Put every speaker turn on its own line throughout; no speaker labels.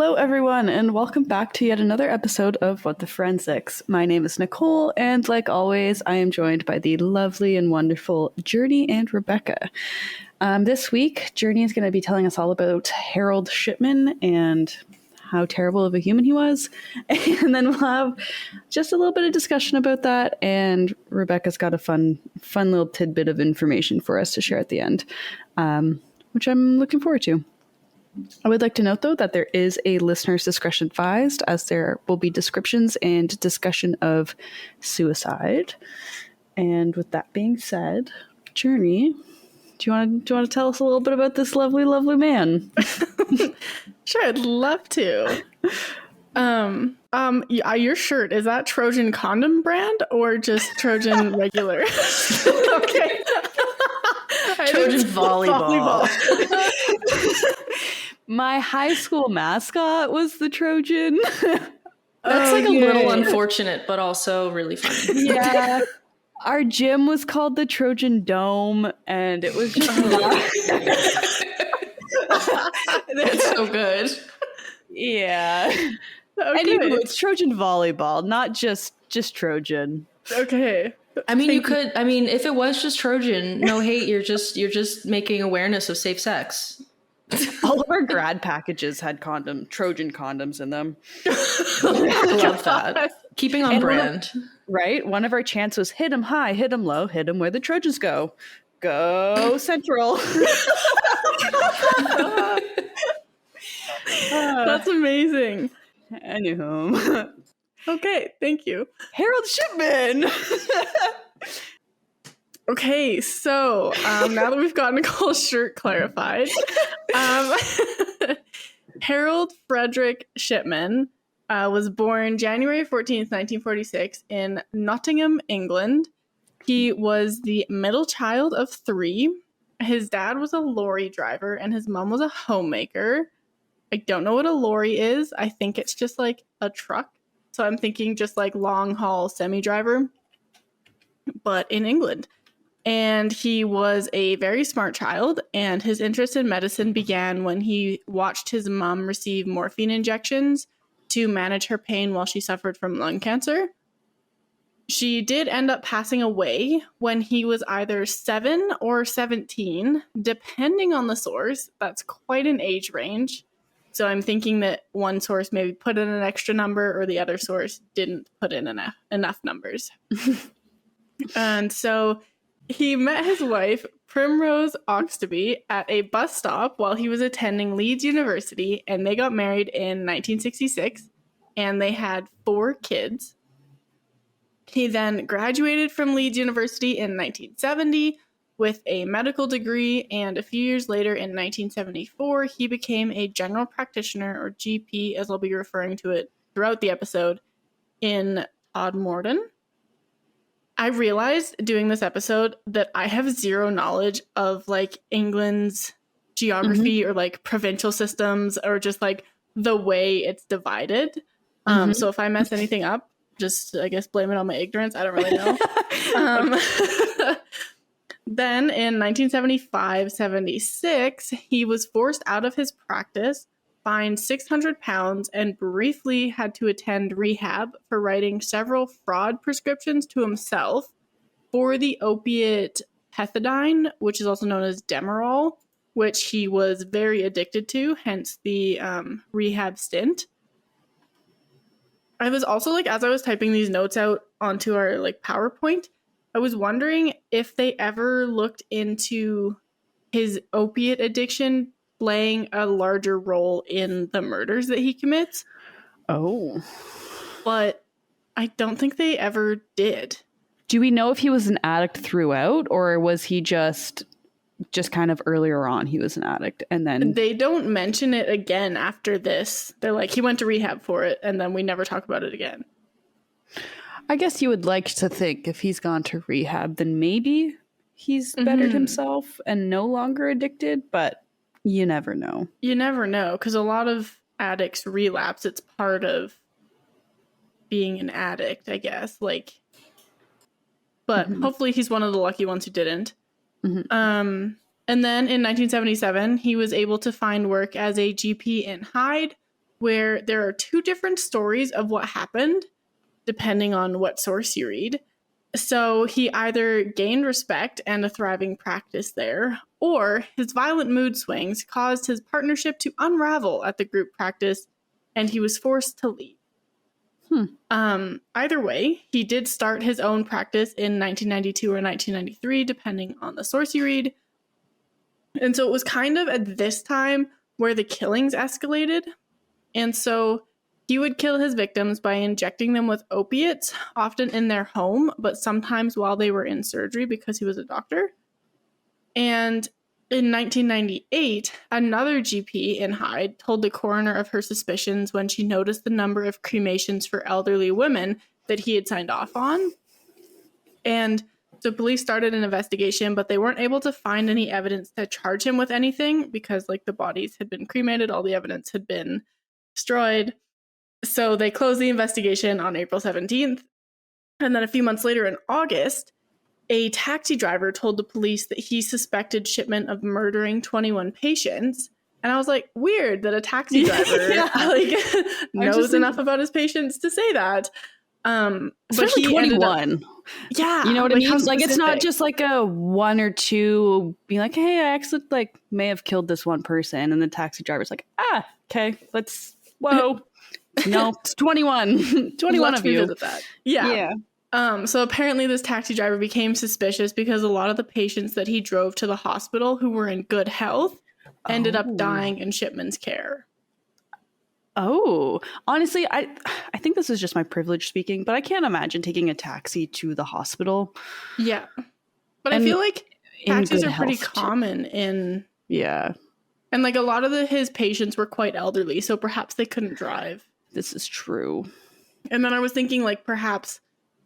Hello, everyone, and welcome back to yet another episode of What the Forensics. My name is Nicole, and like always, I am joined by the lovely and wonderful Journey and Rebecca. This week, Journey is going to be telling us all about Harold Shipman and how terrible of a human he was, and then we'll have just a little bit of discussion about that, and Rebecca's got a fun little tidbit of information for us to share at the end, which I'm looking forward to. I would like to note, though, that there is a listener's discretion advised, as there will be descriptions and discussion of suicide. And with that being said, Journey, do you want to tell us a little bit about this lovely, lovely man?
Sure, I'd love to. Your shirt, is that Trojan condom brand or just Trojan regular? Okay.
Trojan volleyball.
My high school mascot was the Trojan.
That's like a little unfortunate, but also really funny.
Yeah. Our gym was called the Trojan Dome, and it was just
That's so good.
Yeah.
Okay.
Anyway, it's Trojan volleyball, not just Trojan.
Okay.
I mean, if it was just Trojan, no hate, you're just making awareness of safe sex.
All of our grad packages had Trojan condoms in them.
I love that. Keeping on brand.
Right? One of our chants was hit 'em high, hit 'em low, hit 'em where the Trojans go. Go Central.
That's amazing.
Anywho.
Okay, thank you.
Harold Shipman.
Okay, so now that we've got Nicole's shirt clarified, Harold Frederick Shipman was born January 14th, 1946 in Nottingham, England. He was the middle child of 3. His dad was a lorry driver and his mom was a homemaker. I don't know what a lorry is. I think it's just like a truck. So I'm thinking just like long haul semi-driver, but in England. And he was a very smart child, and his interest in medicine began when he watched his mom receive morphine injections to manage her pain while she suffered from lung cancer. She did end up passing away when he was either 7 or 17, depending on the source. That's quite an age range. So I'm thinking that one source maybe put in an extra number or the other source didn't put in enough numbers. And so he met his wife, Primrose Oxtoby, at a bus stop while he was attending Leeds University, and they got married in 1966, and they had 4 kids. He then graduated from Leeds University in 1970 with a medical degree, and a few years later in 1974, he became a general practitioner, or GP, as I'll be referring to it throughout the episode, in Todmorden. I realized doing this episode that I have zero knowledge of like England's geography or like provincial systems or just like the way it's divided. So if I mess anything up, just I guess blame it on my ignorance. I don't really know. Then in 1975-76, he was forced out of his practice, fined £600, and briefly had to attend rehab for writing several fraud prescriptions to himself for the opiate pethidine, which is also known as Demerol, which he was very addicted to, hence the rehab stint. I was also like, as I was typing these notes out onto our like PowerPoint, I was wondering if they ever looked into his opiate addiction playing a larger role in the murders that he commits.
Oh.
But I don't think they ever did.
Do we know if he was an addict throughout, or was he just kind of earlier on he was an addict and then...
They don't mention it again after this. They're like, he went to rehab for it, and then we never talk about it again.
I guess you would like to think if he's gone to rehab, then maybe he's bettered himself and no longer addicted, but you never know.
You never know, because a lot of addicts relapse. It's part of being an addict, I guess. Like, but hopefully he's one of the lucky ones who didn't. And then in 1977, he was able to find work as a GP in Hyde, where there are two different stories of what happened, depending on what source you read. So he either gained respect and a thriving practice there, or his violent mood swings caused his partnership to unravel at the group practice, and he was forced to leave. Either way, he did start his own practice in 1992 or 1993, depending on the source you read. And so it was kind of at this time where the killings escalated. And so he would kill his victims by injecting them with opiates, often in their home, but sometimes while they were in surgery because he was a doctor. And in 1998, another GP in Hyde told the coroner of her suspicions when she noticed the number of cremations for elderly women that he had signed off on. And so police started an investigation, but they weren't able to find any evidence to charge him with anything because, like, the bodies had been cremated, all the evidence had been destroyed. So they closed the investigation on April 17th. And then a few months later in August, a taxi driver told the police that he suspected Shipman of murdering 21 patients. And I was like, weird that a taxi driver knows enough about his patients to say that.
But he 21.
Yeah.
You know what I mean? Like, it's not just like a one or two being like, hey, I actually may have killed this one person. And the taxi driver's like, okay, whoa. No, it's 21. 21
Let's
of you.
Revisit that. Yeah. So apparently this taxi driver became suspicious because a lot of the patients that he drove to the hospital who were in good health ended up dying in Shipman's care.
Oh, honestly, I think this is just my privilege speaking, but I can't imagine taking a taxi to the hospital.
Yeah. But I feel like taxis are pretty common in...
Yeah.
And like a lot of his patients were quite elderly, so perhaps they couldn't drive.
This is true.
And then I was thinking like perhaps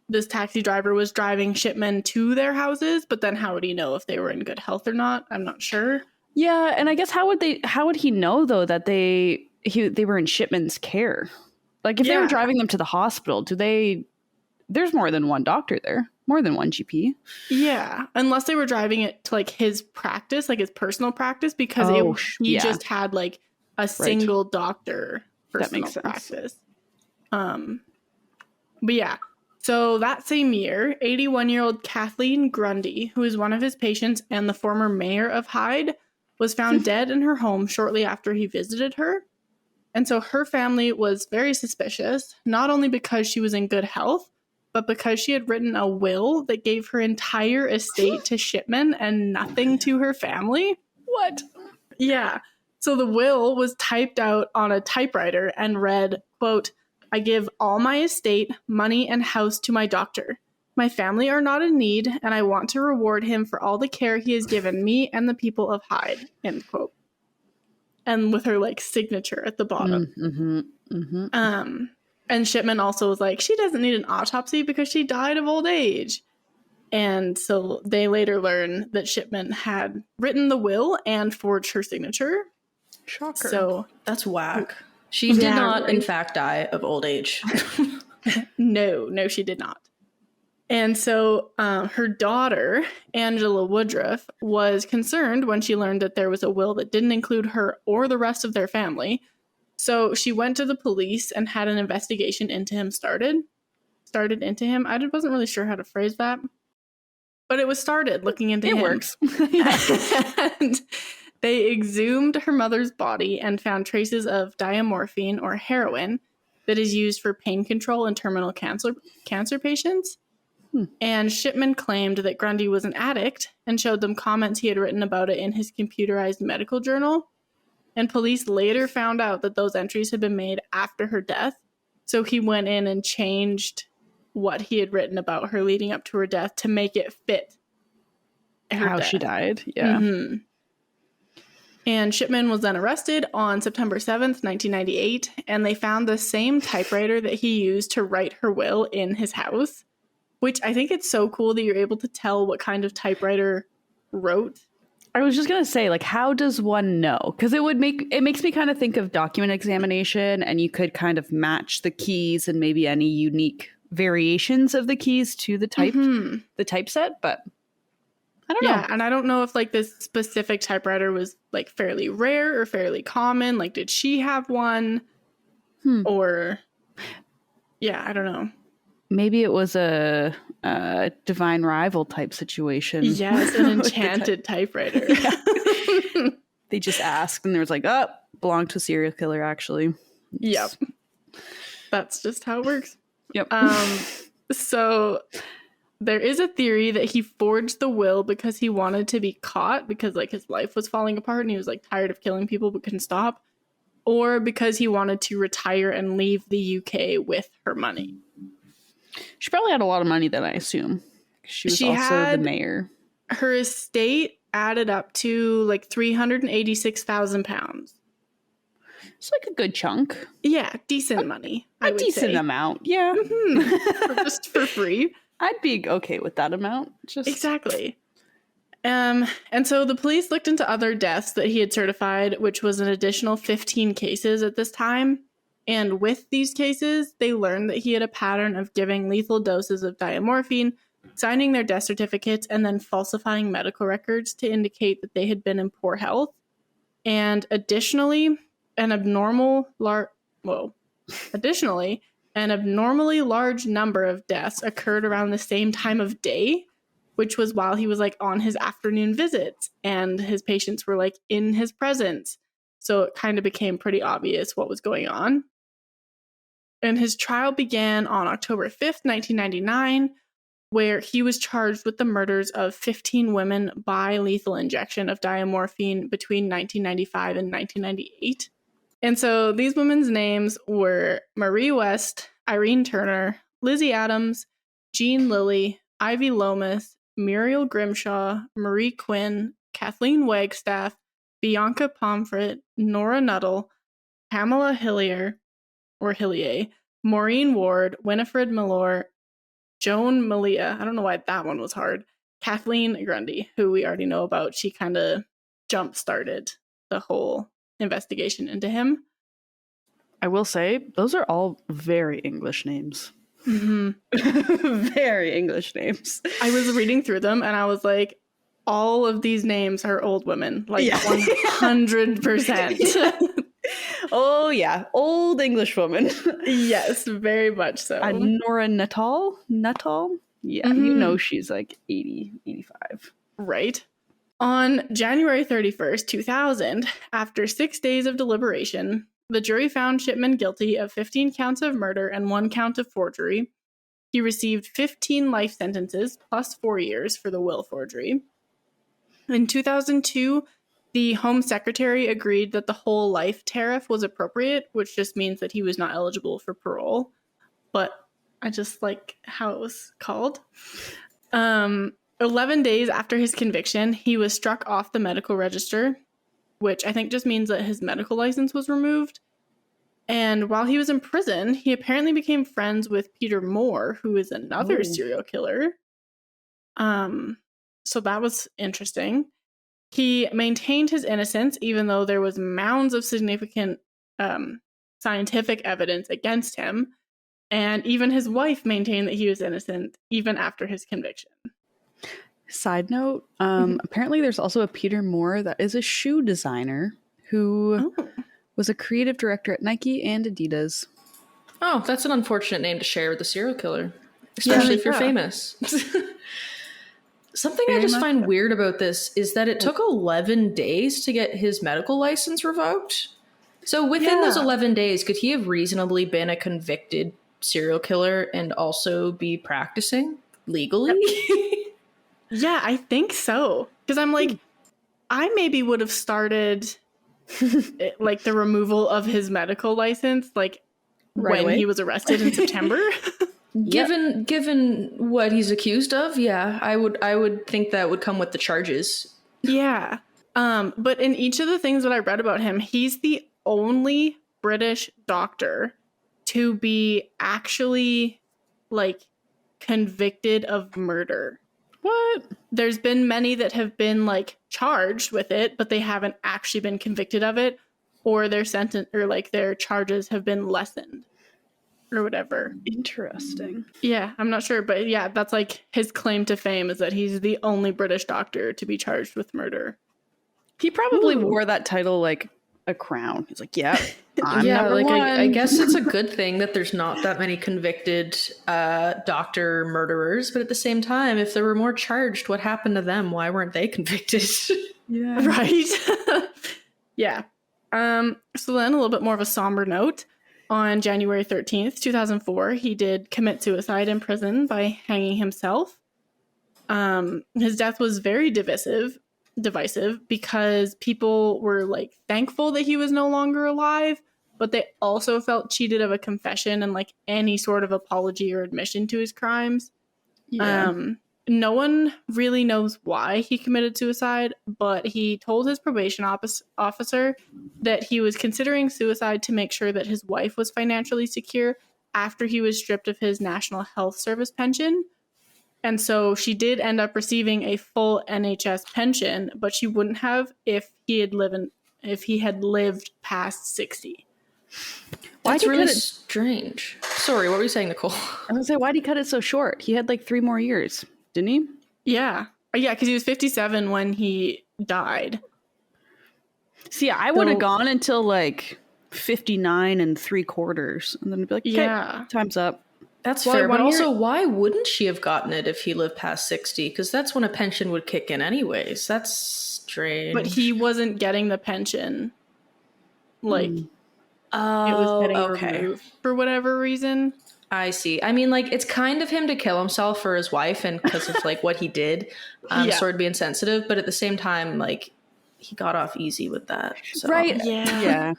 this taxi driver was driving Shipman to their houses, but then how would he know if they were in good health or not? I'm not sure.
Yeah, and I guess how would he know though that they were in Shipman's care? Like if they were driving them to the hospital, there's more than one doctor there, more than one GP.
Yeah, unless they were driving it to like his practice, like his personal practice, because he just had like a single doctor personal practice. But yeah. So that same year, 81-year-old Kathleen Grundy, who is one of his patients and the former mayor of Hyde, was found dead in her home shortly after he visited her. And so her family was very suspicious, not only because she was in good health, but because she had written a will that gave her entire estate to Shipman and nothing to her family.
What?
Yeah. So the will was typed out on a typewriter and read, quote, "I give all my estate, money, and house to my doctor. My family are not in need, and I want to reward him for all the care he has given me and the people of Hyde," end quote. And with her like signature at the bottom. And Shipman also was like, she doesn't need an autopsy because she died of old age. And so they later learn that Shipman had written the will and forged her signature.
Shocker.
So
that's whack. She did not, in fact, die of old age.
No, she did not. And so her daughter, Angela Woodruff, was concerned when she learned that there was a will that didn't include her or the rest of their family. So she went to the police and had an investigation into him started into him. I wasn't really sure how to phrase that. But it was started looking into him.
It works.
And they exhumed her mother's body and found traces of diamorphine or heroin that is used for pain control in terminal cancer patients. And Shipman claimed that Grundy was an addict and showed them comments he had written about it in his computerized medical journal. And police later found out that those entries had been made after her death. So he went in and changed what he had written about her leading up to her death to make it fit
how she died. Yeah.
Mm-hmm. And Shipman was then arrested on September 7th, 1998. And they found the same typewriter that he used to write her will in his house. Which I think it's so cool that you're able to tell what kind of typewriter wrote.
I was just going to say, like, how does one know? Because it makes me kind of think of document examination, and you could kind of match the keys and maybe any unique variations of the keys to the typeset, but I don't know.
Yeah, and I don't know if like this specific typewriter was like fairly rare or fairly common. Like, did she have one? Or, yeah, I don't know.
Maybe it was a divine rival type situation.
Yes, an enchanted typewriter.
Yeah. They just asked, and there was like, oh, belonged to a serial killer, actually.
Yep. That's just how it works.
Yep.
So there is a theory that he forged the will because he wanted to be caught, because like his life was falling apart and he was like tired of killing people but couldn't stop, or because he wanted to retire and leave the UK with her money.
She probably had a lot of money then, I assume. She was also the mayor.
Her estate added up to like £386,000.
It's like a good chunk.
Yeah, decent money.
A decent amount, yeah.
Just for free.
I'd be okay with that amount.
Exactly. And so the police looked into other deaths that he had certified, which was an additional 15 cases at this time. And with these cases, they learned that he had a pattern of giving lethal doses of diamorphine, signing their death certificates, and then falsifying medical records to indicate that they had been in poor health. And additionally, an abnormally large number of deaths occurred around the same time of day, which was while he was like on his afternoon visits and his patients were like in his presence. So it kind of became pretty obvious what was going on. And his trial began on October 5th, 1999, where he was charged with the murders of 15 women by lethal injection of diamorphine between 1995 and 1998. And so these women's names were Marie West, Irene Turner, Lizzie Adams, Jean Lilly, Ivy Lomas, Muriel Grimshaw, Marie Quinn, Kathleen Wagstaff, Bianca Pomfret, Nora Nuttall, Pamela Hillier, Maureen Ward, Winifred Malore, Joan Malia, I don't know why that one was hard, Kathleen Grundy, who we already know about. She kind of jump-started the whole investigation into him.
I will say, those are all very English names.
Mm-hmm.
Very English names.
I was reading through them and I was like, all of these names are old women. Like 100%.
Oh, yeah. Old English woman.
Yes, very much so.
Nora Nuttall? Yeah, you know she's like 80, 85.
Right. On January 31st, 2000, after 6 days of deliberation, the jury found Shipman guilty of 15 counts of murder and 1 count of forgery. He received 15 life sentences plus 4 years for the will forgery. In 2002, the Home Secretary agreed that the whole life tariff was appropriate, which just means that he was not eligible for parole. But I just like how it was called. 11 days after his conviction, he was struck off the medical register, which I think just means that his medical license was removed. And while he was in prison, he apparently became friends with Peter Moore, who is another serial killer. So that was interesting. He maintained his innocence, even though there was mounds of significant scientific evidence against him. And even his wife maintained that he was innocent, even after his conviction.
Side note, apparently there's also a Peter Moore that is a shoe designer who was a creative director at Nike and Adidas.
Oh, that's an unfortunate name to share with a serial killer, especially if you're famous. Something I just find weird about this is that it took 11 days to get his medical license revoked. So within those 11 days, could he have reasonably been a convicted serial killer and also be practicing legally?
Yeah, I think so. Because I'm like, I maybe would have started like the removal of his medical license, like when he was arrested in September.
Given what he's accused of, yeah, I would think that would come with the charges.
Yeah. But in each of the things that I read about him, he's the only British doctor to be actually like convicted of murder.
What?
There's been many that have been like charged with it, but they haven't actually been convicted of it, or their sentence or like their charges have been lessened or whatever.
Interesting.
Yeah, I'm not sure, but yeah, that's like his claim to fame is that he's the only British doctor to be charged with murder.
He probably wore that title like a crown. He's like, yeah, I'm
yeah,
number
like
one.
I guess it's a good thing that there's not that many convicted doctor murderers, but at the same time, if there were more charged, what happened to them? Why weren't they convicted?
Yeah.
Right. Yeah. So then a little bit more of a somber note. On January 13th, 2004, he did commit suicide in prison by hanging himself. His death was very divisive because people were like thankful that he was no longer alive, but they also felt cheated of a confession and like any sort of apology or admission to his crimes.
Yeah.
No one really knows why he committed suicide, but he told his probation officer that he was considering suicide to make sure that his wife was financially secure after he was stripped of his National Health Service pension. And so she did end up receiving a full NHS pension, but she wouldn't have if he had lived past 60.
That's really strange. Sorry, what were you saying, Nicole?
I was gonna say, why'd he cut it so short? He had like 3 more years, didn't he?
Yeah. Yeah, because he was 57 when he died.
See, I would have gone until like 59 3/4, and then I'd be like, okay,
yeah,
time's up.
That's fair, but also, why wouldn't she have gotten it if he lived past 60? Because that's when a pension would kick in anyways. That's strange.
But he wasn't getting the pension. Like, it was getting removed for whatever reason.
I see. I mean, like, it's kind of him to kill himself for his wife and because of, like, what he did. Sort of being sensitive, but at the same time, like, he got off easy with that. So.
Right.
Yeah.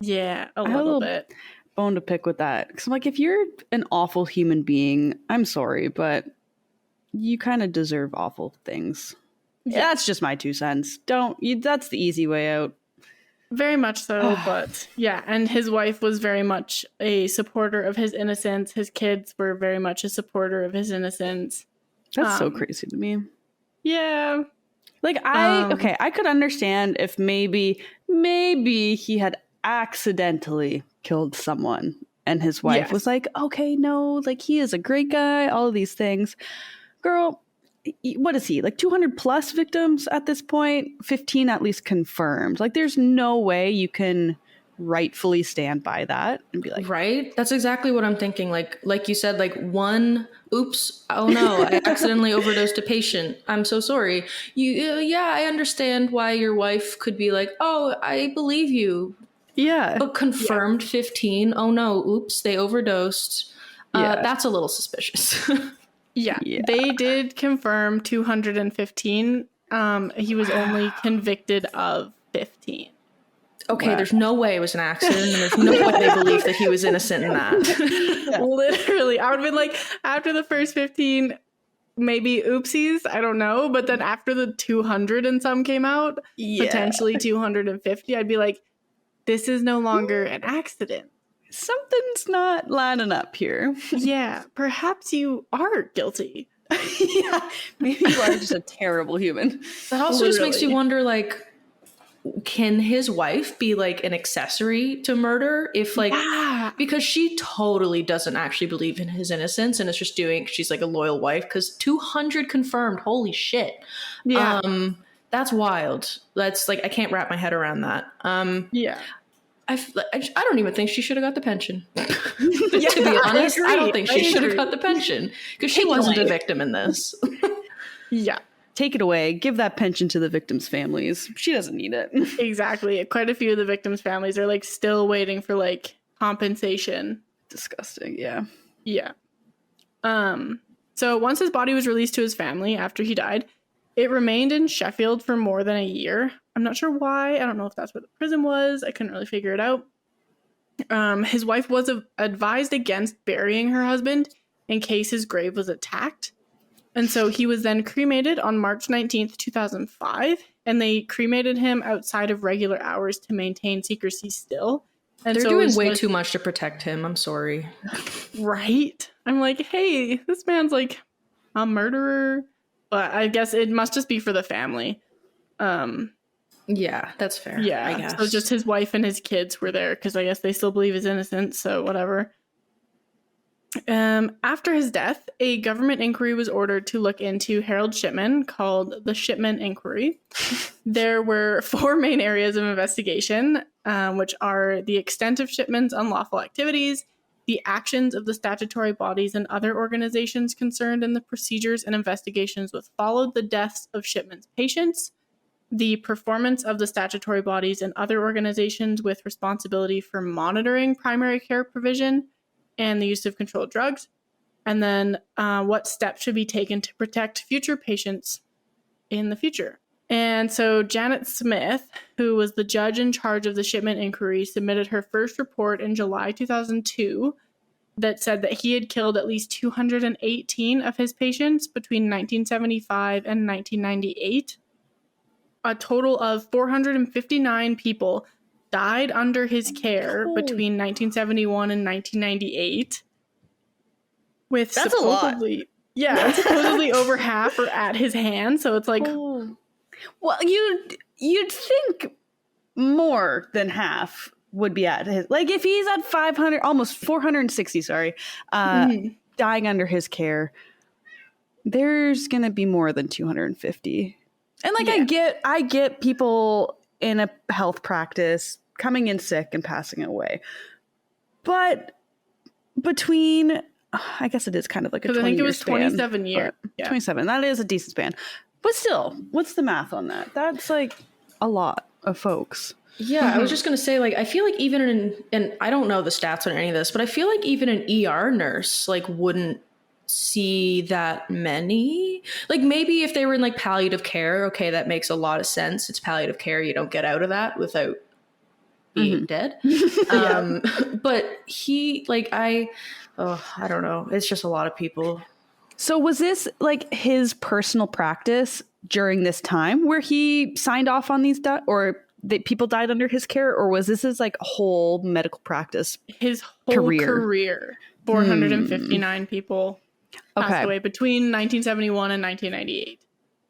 Yeah, a little bit.
Bone to pick with that, because I'm like, if you're an awful human being, I'm sorry, but you kind of deserve awful things. Yeah. That's just my 2 cents. That's the easy way out.
Very much so. But yeah, and his wife was very much a supporter of his innocence. His kids were very much a supporter of his innocence.
That's so crazy to me.
Yeah.
Like, I could understand if maybe he had accidentally killed someone and his wife was like, okay, no, like, he is a great guy, all of these things. Girl, what is he, like 200 plus victims at this point? 15 at least confirmed. Like, there's no way you can rightfully stand by that and be like,
right? That's exactly what I'm thinking. Like you said, like, one, oops, oh no, I accidentally overdosed a patient, I'm so sorry. I understand why your wife could be like, oh, I believe you.
Yeah.
But confirmed 15. Oh no, oops, they overdosed. That's a little suspicious.
Yeah, they did confirm 215. He was only convicted of 15.
Okay, there's no way it was an accident, and there's no way they believe that he was innocent in that.
Literally, I would have been like, after the first 15, maybe oopsies, I don't know. But then after the 200 and some came out, potentially 250, I'd be like, this is no longer an accident.
Something's not lining up here.
Yeah, perhaps you are guilty.
Yeah, maybe you are just a terrible human.
That also just makes you wonder, like, can his wife be like an accessory to murder? If like, because she totally doesn't actually believe in his innocence and is just she's like a loyal wife, because 200 confirmed, holy shit.
Yeah.
That's wild. That's like, I can't wrap my head around that. I don't even think she should have got the pension. To be honest, I don't think she should have got the pension because she wasn't a victim in this.
Yeah.
Take it away. Give that pension to the victims' families. She doesn't need it.
Exactly. Quite a few of the victims' families are like still waiting for like compensation.
Disgusting. Yeah.
Yeah. So once his body was released to his family after he died, it remained in Sheffield for more than a year. I'm not sure why. I don't know if that's where the prison was. I couldn't really figure it out. His wife was advised against burying her husband in case his grave was attacked. And so he was then cremated on March 19th, 2005. And they cremated him outside of regular hours to maintain secrecy still. And
they're doing way too much to protect him. I'm sorry.
Right? I'm like, hey, this man's like a murderer. But I guess it must just be for the family.
Yeah, that's fair.
Yeah,
I guess.
So just his wife and his kids were there because I guess they still believe he's innocent. So whatever. After his death, a government inquiry was ordered to look into Harold Shipman, called the Shipman Inquiry. There were 4 main areas of investigation, which are the extent of Shipman's unlawful activities, the actions of the statutory bodies and other organizations concerned in the procedures and investigations which followed the deaths of Shipman's patients, the performance of the statutory bodies and other organizations with responsibility for monitoring primary care provision and the use of controlled drugs, and then what steps should be taken to protect future patients in the future. And so Janet Smith, who was the judge in charge of the Shipman inquiry, submitted her first report in July 2002 that said that he had killed at least 218 of his patients between 1975 and 1998. A total of 459 people died under his care between 1971 and 1998. With
That's supposedly,
a lot. Yeah, supposedly over half are at his hand. So it's like,
well, you'd think more than half would be at his. Like if he's at 500, almost 460, sorry, dying under his care, there's gonna be more than 250. And like I get people in a health practice coming in sick and passing away, but between, I guess it is kind of like a 20
I think it was
span,
27 years.
27. That is a decent span. But still, what's the math on that? That's like a lot of folks.
Yeah, I was just going to say, like, I feel like even and I don't know the stats on any of this, but I feel like even an ER nurse, like, wouldn't see that many. Like, maybe if they were in, like, palliative care, okay, that makes a lot of sense. It's palliative care. You don't get out of that without being dead. But he, like, I don't know. It's just a lot of people.
So was this like his personal practice during this time where he signed off on these or that people died under his care, or was this his like whole medical practice?
His whole career. 459 people passed away between 1971 and 1998.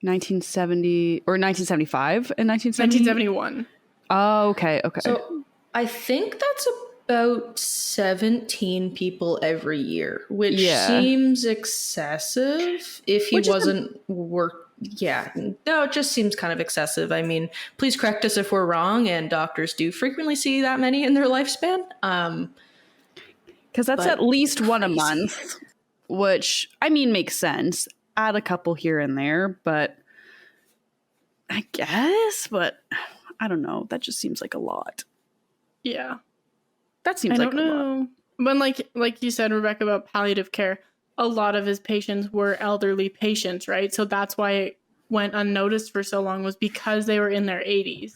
1970 or 1975 and 1971? Oh, okay.
So I think that's about 17 people every year, which seems excessive if he wasn't no, it just seems kind of excessive. I mean, please correct us if we're wrong, and doctors do frequently see that many in their lifespan.
Because that's at least one a month, which, I mean, makes sense. Add a couple here and there, but I guess, but I don't know. That just seems like a lot.
Yeah.
That seems like a lot.
But like you said, Rebecca, about palliative care, a lot of his patients were elderly patients, right? So that's why it went unnoticed for so long, was because they were in their 80s.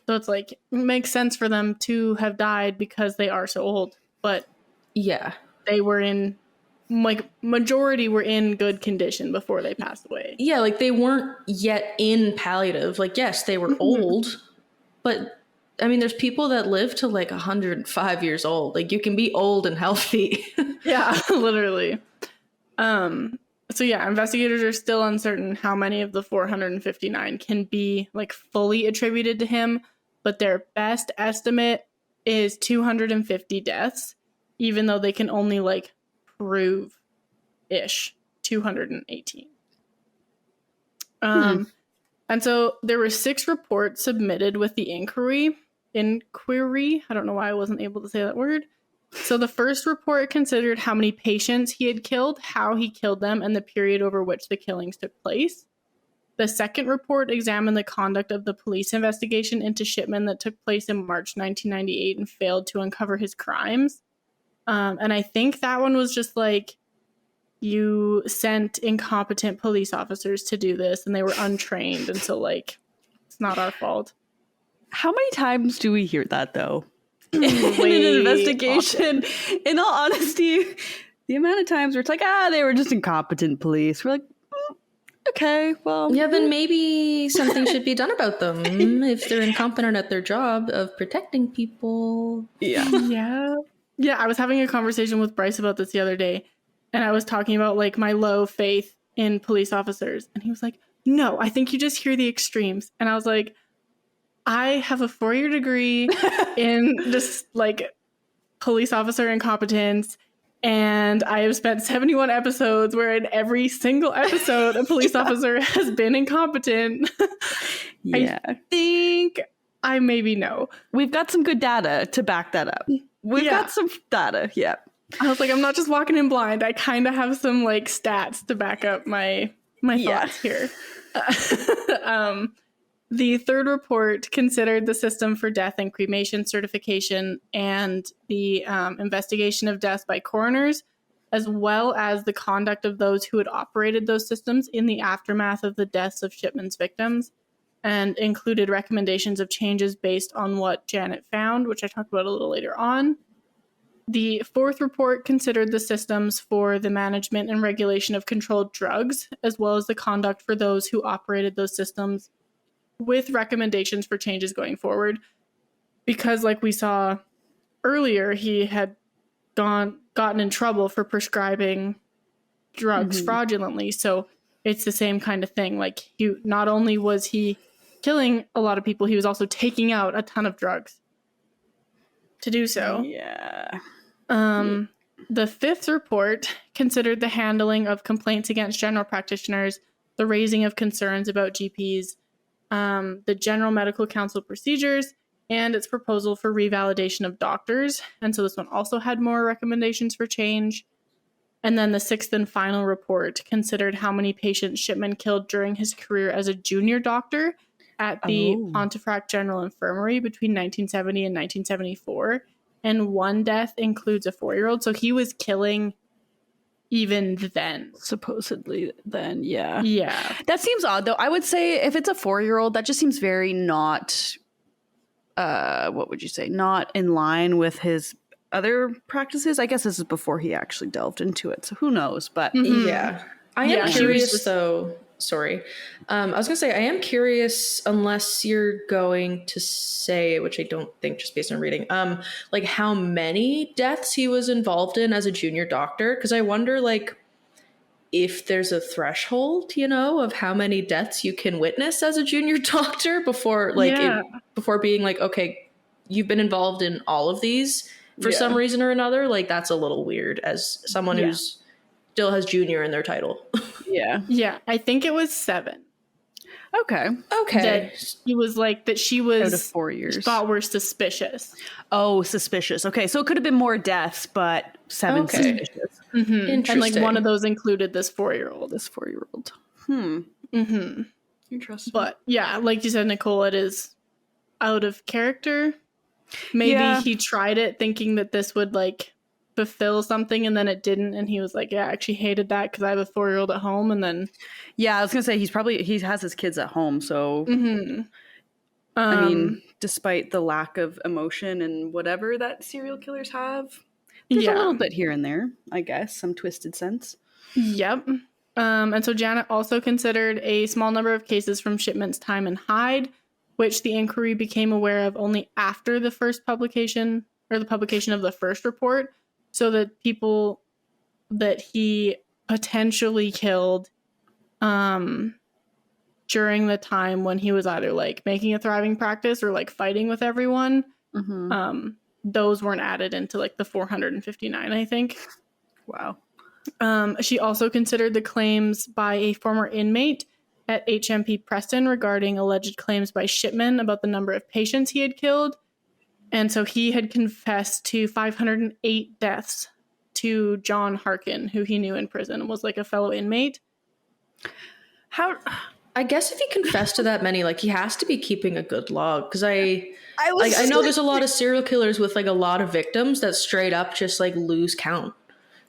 So it's like, it makes sense for them to have died because they are so old. But they were in, like, majority were in good condition before they passed away.
Yeah, like they weren't yet in palliative. Like, yes, they were old, but I mean, there's people that live to like 105 years old. Like, you can be old and healthy.
Yeah, literally. So yeah, investigators are still uncertain how many of the 459 can be like fully attributed to him, but their best estimate is 250 deaths, even though they can only like prove 218. And so there were 6 reports submitted with the inquiry. I don't know why I wasn't able to say that word. So the first report considered how many patients he had killed, how he killed them, and the period over which the killings took place. The second report examined the conduct of the police investigation into Shipman that took place in March 1998 and failed to uncover his crimes. And I think that one was just like, you sent incompetent police officers to do this and they were untrained, and so like, it's not our fault.
How many times do we hear that though? In an investigation, in all honesty, the amount of times where it's like, they were just incompetent police. We're like, okay, well.
Yeah, then maybe something should be done about them if they're incompetent at their job of protecting people.
Yeah, I was having a conversation with Bryce about this the other day, and I was talking about like my low faith in police officers, and he was like, no, I think you just hear the extremes. And I was like, I have a 4-year degree in just like police officer incompetence, And I have spent 71 episodes where in every single episode a police officer has been incompetent.
Yeah.
I think I maybe know.
We've got some good data to back that up. We've got some data. Yeah.
I was like, I'm not just walking in blind. I kind of have some like stats to back up my thoughts here. The third report considered the system for death and cremation certification and the investigation of deaths by coroners, as well as the conduct of those who had operated those systems in the aftermath of the deaths of Shipman's victims, and included recommendations of changes based on what Janet found, which I talked about a little later on. The fourth report considered the systems for the management and regulation of controlled drugs, as well as the conduct for those who operated those systems, with recommendations for changes going forward. Because like we saw earlier, he had gotten in trouble for prescribing drugs fraudulently. So it's the same kind of thing. Like, not only was he killing a lot of people, he was also taking out a ton of drugs to do so.
Yeah.
The fifth report considered the handling of complaints against general practitioners, the raising of concerns about GPs, the General Medical Council procedures, and its proposal for revalidation of doctors. And so this one also had more recommendations for change. And then the sixth and final report considered how many patients Shipman killed during his career as a junior doctor at the Pontefract General Infirmary between 1970 and 1974. And one death includes a 4-year-old. So he was killing even then.
Supposedly then, yeah.
Yeah.
That seems odd, though. I would say if it's a 4-year-old, that just seems very not, what would you say, not in line with his other practices. I guess this is before he actually delved into it, so who knows? But
yeah. I am curious, though. Sorry. I was going to say, I am curious, unless you're going to say, which I don't think just based on reading, like how many deaths he was involved in as a junior doctor. Because I wonder, like, if there's a threshold, you know, of how many deaths you can witness as a junior doctor before, like, before being like, okay, you've been involved in all of these for some reason or another. Like, that's a little weird as someone who's still has junior in their title.
Yeah. I think it was 7.
Okay.
That he was like, that she was
out of 4 years
thought were suspicious.
Oh, suspicious. Okay, so it could have been more deaths, but 7 suspicious.
And like one of those included this 4-year-old.
Interesting.
But yeah, like you said, Nicole, it is out of character. Maybe he tried it thinking that this would like fulfill something, and then it didn't, and he was like, I actually hated that because I have a 4-year-old at home. And then
I was gonna say he has his kids at home, so I mean, despite the lack of emotion and whatever that serial killers have, there's a little bit here and there, I guess, some twisted sense.
Yep. And so Janet also considered a small number of cases from Shipman's time in Hyde, which the inquiry became aware of only after the first publication, or the publication of the first report. So that people that he potentially killed during the time when he was either like making a thriving practice or like fighting with everyone, those weren't added into like the 459, I think.
Wow.
She also considered the claims by a former inmate at HMP Preston regarding alleged claims by Shipman about the number of patients he had killed. And so he had confessed to 508 deaths to John Harkin, who he knew in prison and was like a fellow inmate.
I guess if he confessed to that many, like he has to be keeping a good log. Because I know there's a lot of serial killers with like a lot of victims that straight up just like lose count.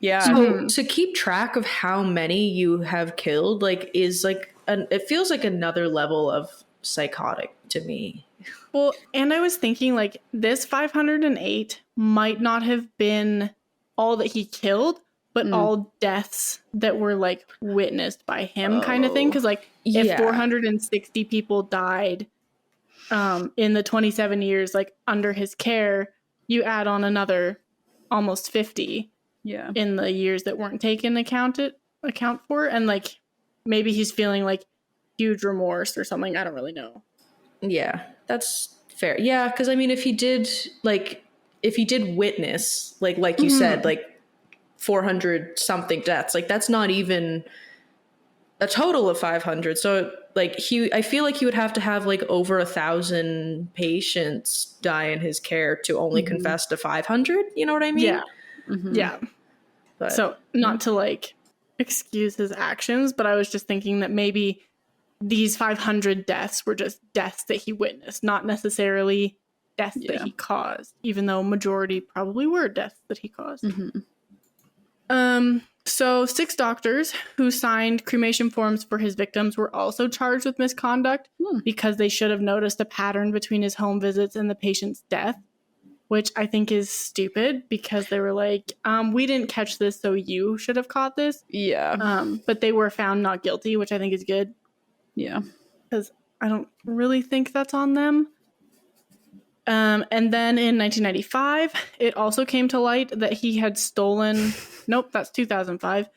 Yeah.
So to keep track of how many you have killed, like is like it feels like another level of psychotic to me.
Well, and I was thinking like this 508 might not have been all that he killed, but all deaths that were like witnessed by him kind of thing. Because like if 460 people died in the 27 years like under his care, you add on another almost 50 in the years that weren't taken account for. And like maybe he's feeling like huge remorse or something. I don't really know.
Yeah, that's fair. Yeah, because I mean, if he did witness, like you said, like 400 something deaths. Like that's not even a total of 500. So like I feel like he would have to have like over 1,000 patients die in his care to only confess to 500. You know what I mean?
Yeah. Yeah.
But,
so not to like excuse his actions, but I was just thinking that maybe these 500 deaths were just deaths that he witnessed, not necessarily deaths that he caused, even though majority probably were deaths that he caused. So 6 doctors who signed cremation forms for his victims were also charged with misconduct because they should have noticed a pattern between his home visits and the patient's death, which I think is stupid because they were like, we didn't catch this, so you should have caught this.
Yeah.
But they were found not guilty, which I think is good.
Yeah.
Because I don't really think that's on them. And then in 1995, it also came to light that he had stolen... Nope, that's 2005.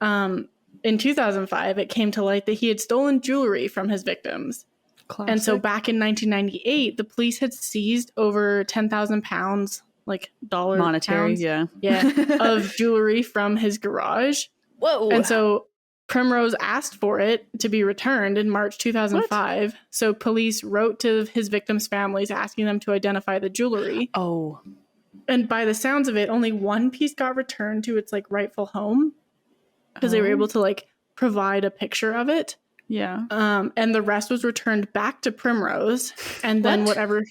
In 2005, it came to light that he had stolen jewelry from his victims.
Classic.
And so back in 1998, the police had seized over 10,000 pounds, like dollar
monetary,
pounds, of jewelry from his garage.
Whoa.
And so Primrose asked for it to be returned in March 2005. What? So police wrote to his victims' families asking them to identify the jewelry.
Oh.
And by the sounds of it, only one piece got returned to its like rightful home because they were able to like provide a picture of it.
Yeah.
And the rest was returned back to Primrose. And then whatever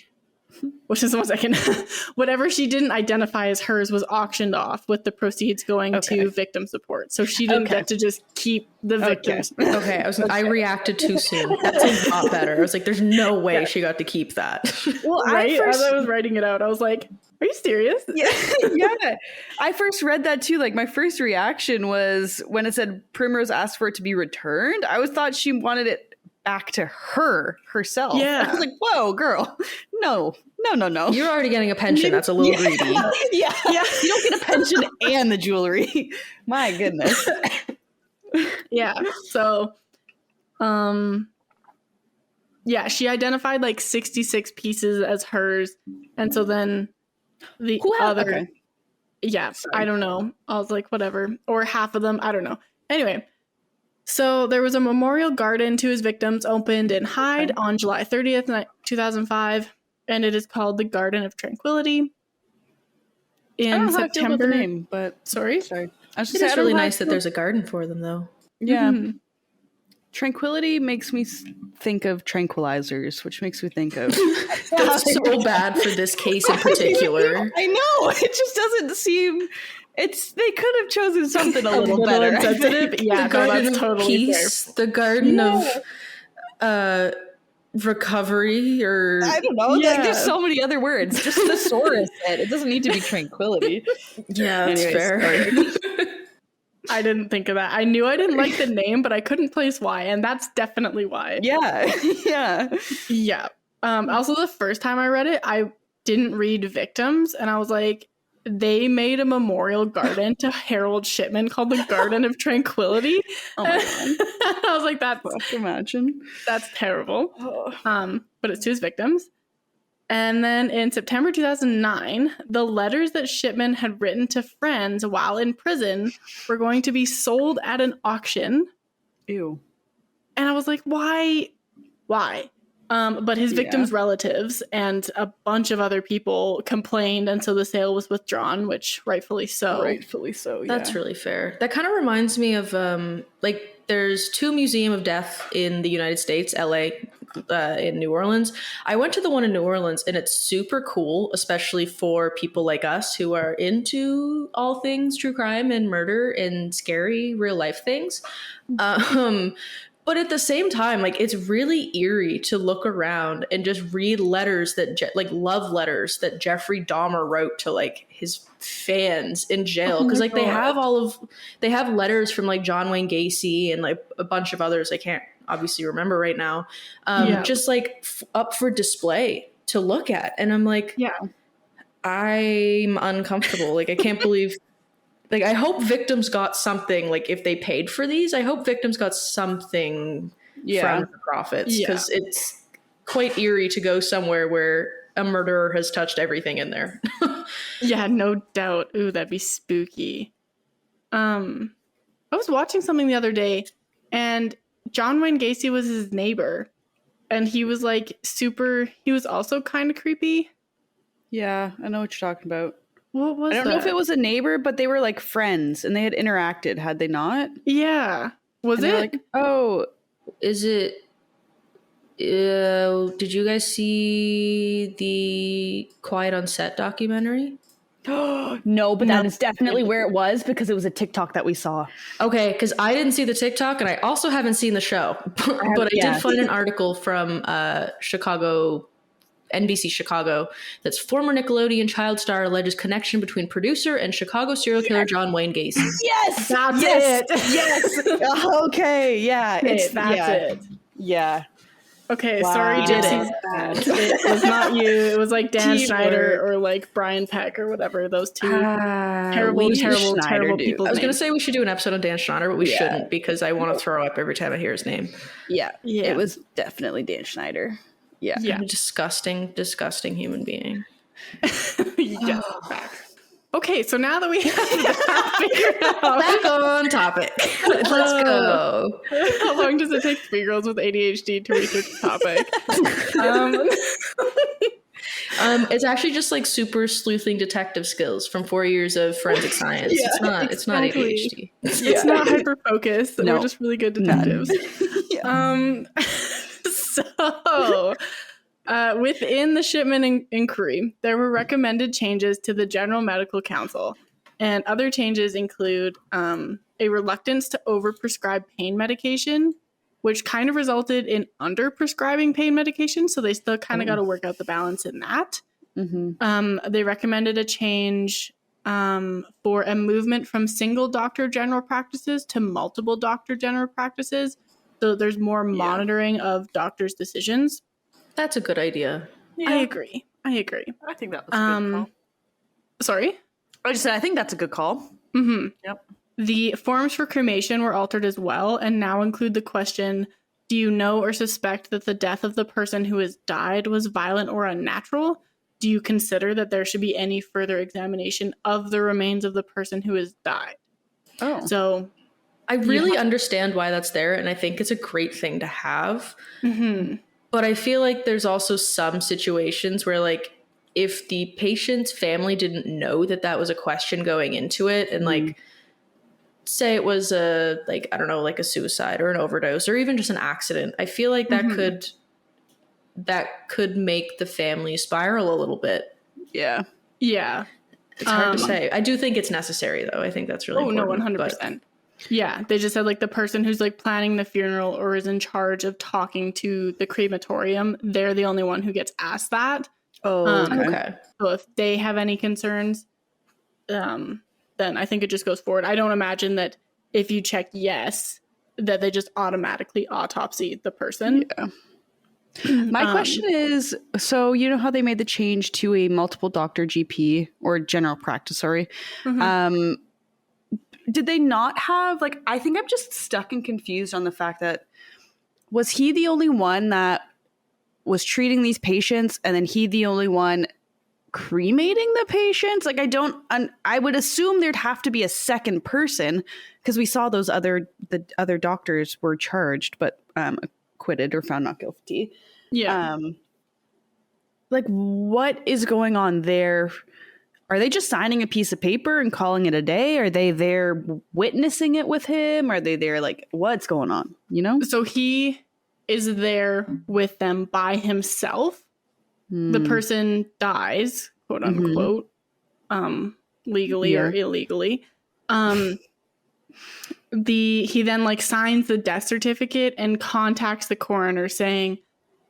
she didn't identify as hers was auctioned off with the proceeds going to victim support. So she didn't get to just keep the victims.
Okay. I reacted too soon. That's a lot better. I was like, there's no way she got to keep that.
Well, as I was writing it out, I was like, are you serious?
Yeah. I first read that too. Like my first reaction was when it said Primrose asked for it to be returned. I thought she wanted it back to herself.
Yeah.
I was like, whoa, girl. No.
You're already getting a pension. That's a little greedy.
Yeah. You don't get a pension and the jewelry. My goodness.
Yeah. So, she identified like 66 pieces as hers. And so then the other, I don't know. I was like, whatever. Or half of them. I don't know. Anyway. So there was a memorial garden to his victims opened in Hyde on July 30th, 2005. And it is called the Garden of Tranquility.
In
I don't know
September,
how I feel about the name, but sorry.
I was just it's really nice that there's a garden for them, though.
Yeah. Mm-hmm. Tranquility makes me think of tranquilizers, which makes me think of...
That's so bad for this case in particular.
I know. It just doesn't seem... They could have chosen something a little better.
Insensitive. Yeah,
the garden of
totally
peace, fair. The garden of recovery, or
I don't know. Like, there's so many other words. Just thesaurus it. It doesn't need to be tranquility.
Yeah, that's fair.
I didn't think of that. I knew I didn't like the name, but I couldn't place why, and that's definitely why.
Yeah.
Also, the first time I read it, I didn't read victims, and I was like, they made a memorial garden to Harold Shipman called the Garden of Tranquility.
Oh my God.
I was like,
imagine.
That's terrible. But it's to his victims. And then in September 2009, the letters that Shipman had written to friends while in prison were going to be sold at an auction.
Ew.
And I was like, why? But his victims' relatives and a bunch of other people complained, and so the sale was withdrawn, which rightfully so.
Yeah.
That's really fair. That kind of reminds me of, there's 2 Museum of Death in the United States, LA, in New Orleans. I went to the one in New Orleans, and it's super cool, especially for people like us who are into all things true crime and murder and scary real life things. But at the same time, like, it's really eerie to look around and just read letters that, love letters that Jeffrey Dahmer wrote to, like, his fans in jail. Because, they have letters from, like, John Wayne Gacy and, like, a bunch of others I can't obviously remember right now. Just, like, up for display to look at. And I'm like, I'm uncomfortable. Like, I can't believe... Like, I hope victims got something, like, if they paid for these, I hope victims got something from the profits. Because it's quite eerie to go somewhere where a murderer has touched everything in there.
Yeah, no doubt. Ooh, that'd be spooky. I was watching something the other day, and John Wayne Gacy was his neighbor, and he was like he was also kind of creepy.
Yeah, I know what you're talking about.
What was
I don't know if it was a neighbor, but they were like friends and they had interacted, had they not?
Yeah. Was it?
Like, oh,
is it? Did you guys see the Quiet on Set documentary?
No, but that is definitely where it was because it was a TikTok that we saw.
Okay, because I didn't see the TikTok and I also haven't seen the show, but I did find an article from Chicago, NBC Chicago, that's former Nickelodeon child star alleges connection between producer and Chicago serial killer John Wayne Gacy.
Yes, that's it.
Yes. Okay, yeah,
it.
Yeah.
Okay,
wow.
Sorry, Gypsy's bad. It was not you. It was like Dan Schneider or like Brian Peck or whatever. Those two terrible people.
I was going to say we should do an episode on Dan Schneider, but we shouldn't because I want to throw up every time I hear his name.
Yeah. It was definitely Dan Schneider. Yeah.
I'm a disgusting human being.
Yes, facts. Okay, so now that we have that figured out,
back on topic. Let's go.
How long does it take 3 girls with ADHD to research a topic?
It's actually just like super sleuthing detective skills from 4 years of forensic science. It's not ADHD.
It's not hyper focused. No. We're just really good detectives. So within the Shipman inquiry, there were recommended changes to the General Medical Council, and other changes include a reluctance to overprescribe pain medication, which kind of resulted in underprescribing pain medication, so they still kind of got to work out the balance in that. Mm-hmm. They recommended a change for a movement from single doctor general practices to multiple doctor general practices, so there's more monitoring of doctors' decisions.
That's a good idea.
Yeah. I agree.
I think that was a good call.
Sorry?
I just said I think that's a good call.
Mm-hmm. Yep. The forms for cremation were altered as well and now include the question, do you know or suspect that the death of the person who has died was violent or unnatural? Do you consider that there should be any further examination of the remains of the person who has died?
Oh.
So
I really understand why that's there, and I think it's a great thing to have.
Mm-hmm.
But I feel like there's also some situations where, like, if the patient's family didn't know that that was a question going into it, and like, say it was a suicide or an overdose or even just an accident, I feel like that could make the family spiral a little bit.
Yeah.
It's hard to say. I do think it's necessary, though. I think that's really important.
100%. Yeah, they just said like the person who's like planning the funeral or is in charge of talking to the crematorium, they're the only one who gets asked that.
Oh, okay.
So if they have any concerns, then I think it just goes forward. I don't imagine that if you check yes, that they just automatically autopsy the person.
Yeah. My question is, so you know how they made the change to a multiple doctor GP or general practice, sorry. Mm-hmm. Did they not have, like, I think I'm just stuck and confused on the fact that, was he the only one that was treating these patients and then he the only one cremating the patients? Like, I would assume there'd have to be a second person because we saw the other doctors were charged but acquitted or found not guilty.
Yeah.
Like, what is going on there? Are they just signing a piece of paper and calling it a day? Are they there witnessing it with him? Are they there like, what's going on? You know?
So he is there with them by himself. The person dies, quote unquote, legally or illegally. He then like signs the death certificate and contacts the coroner saying,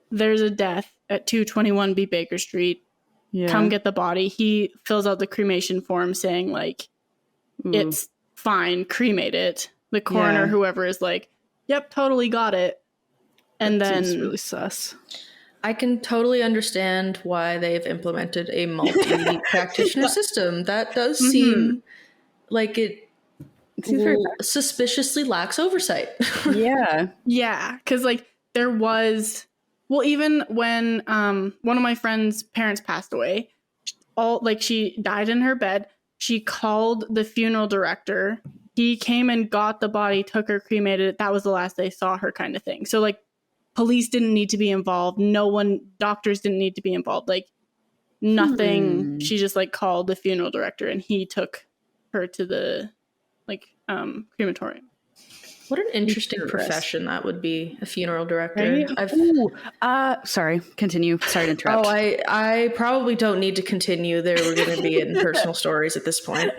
there's a death at 221 B Baker Street. Yeah. Come get the body. He fills out the cremation form saying like, it's fine, cremate it. The coroner, whoever, is like, yep, totally got it. And then
seems really sus.
I can totally understand why they've implemented a multi-practitioner system. That does seem like it suspiciously lacks oversight.
Yeah, because like there was... Well, even when one of my friend's parents passed away, she died in her bed. She called the funeral director he came and got the body, took her, cremated it. That was the last they saw her, kind of thing. So like police didn't need to be involved. Doctors didn't need to be involved. Like nothing. She just like called the funeral director and he took her to the crematorium.
What an interesting profession that would be, a funeral director. Right?
Sorry, continue. Sorry to interrupt.
I probably don't need to continue. There we're going to be in personal stories at this point.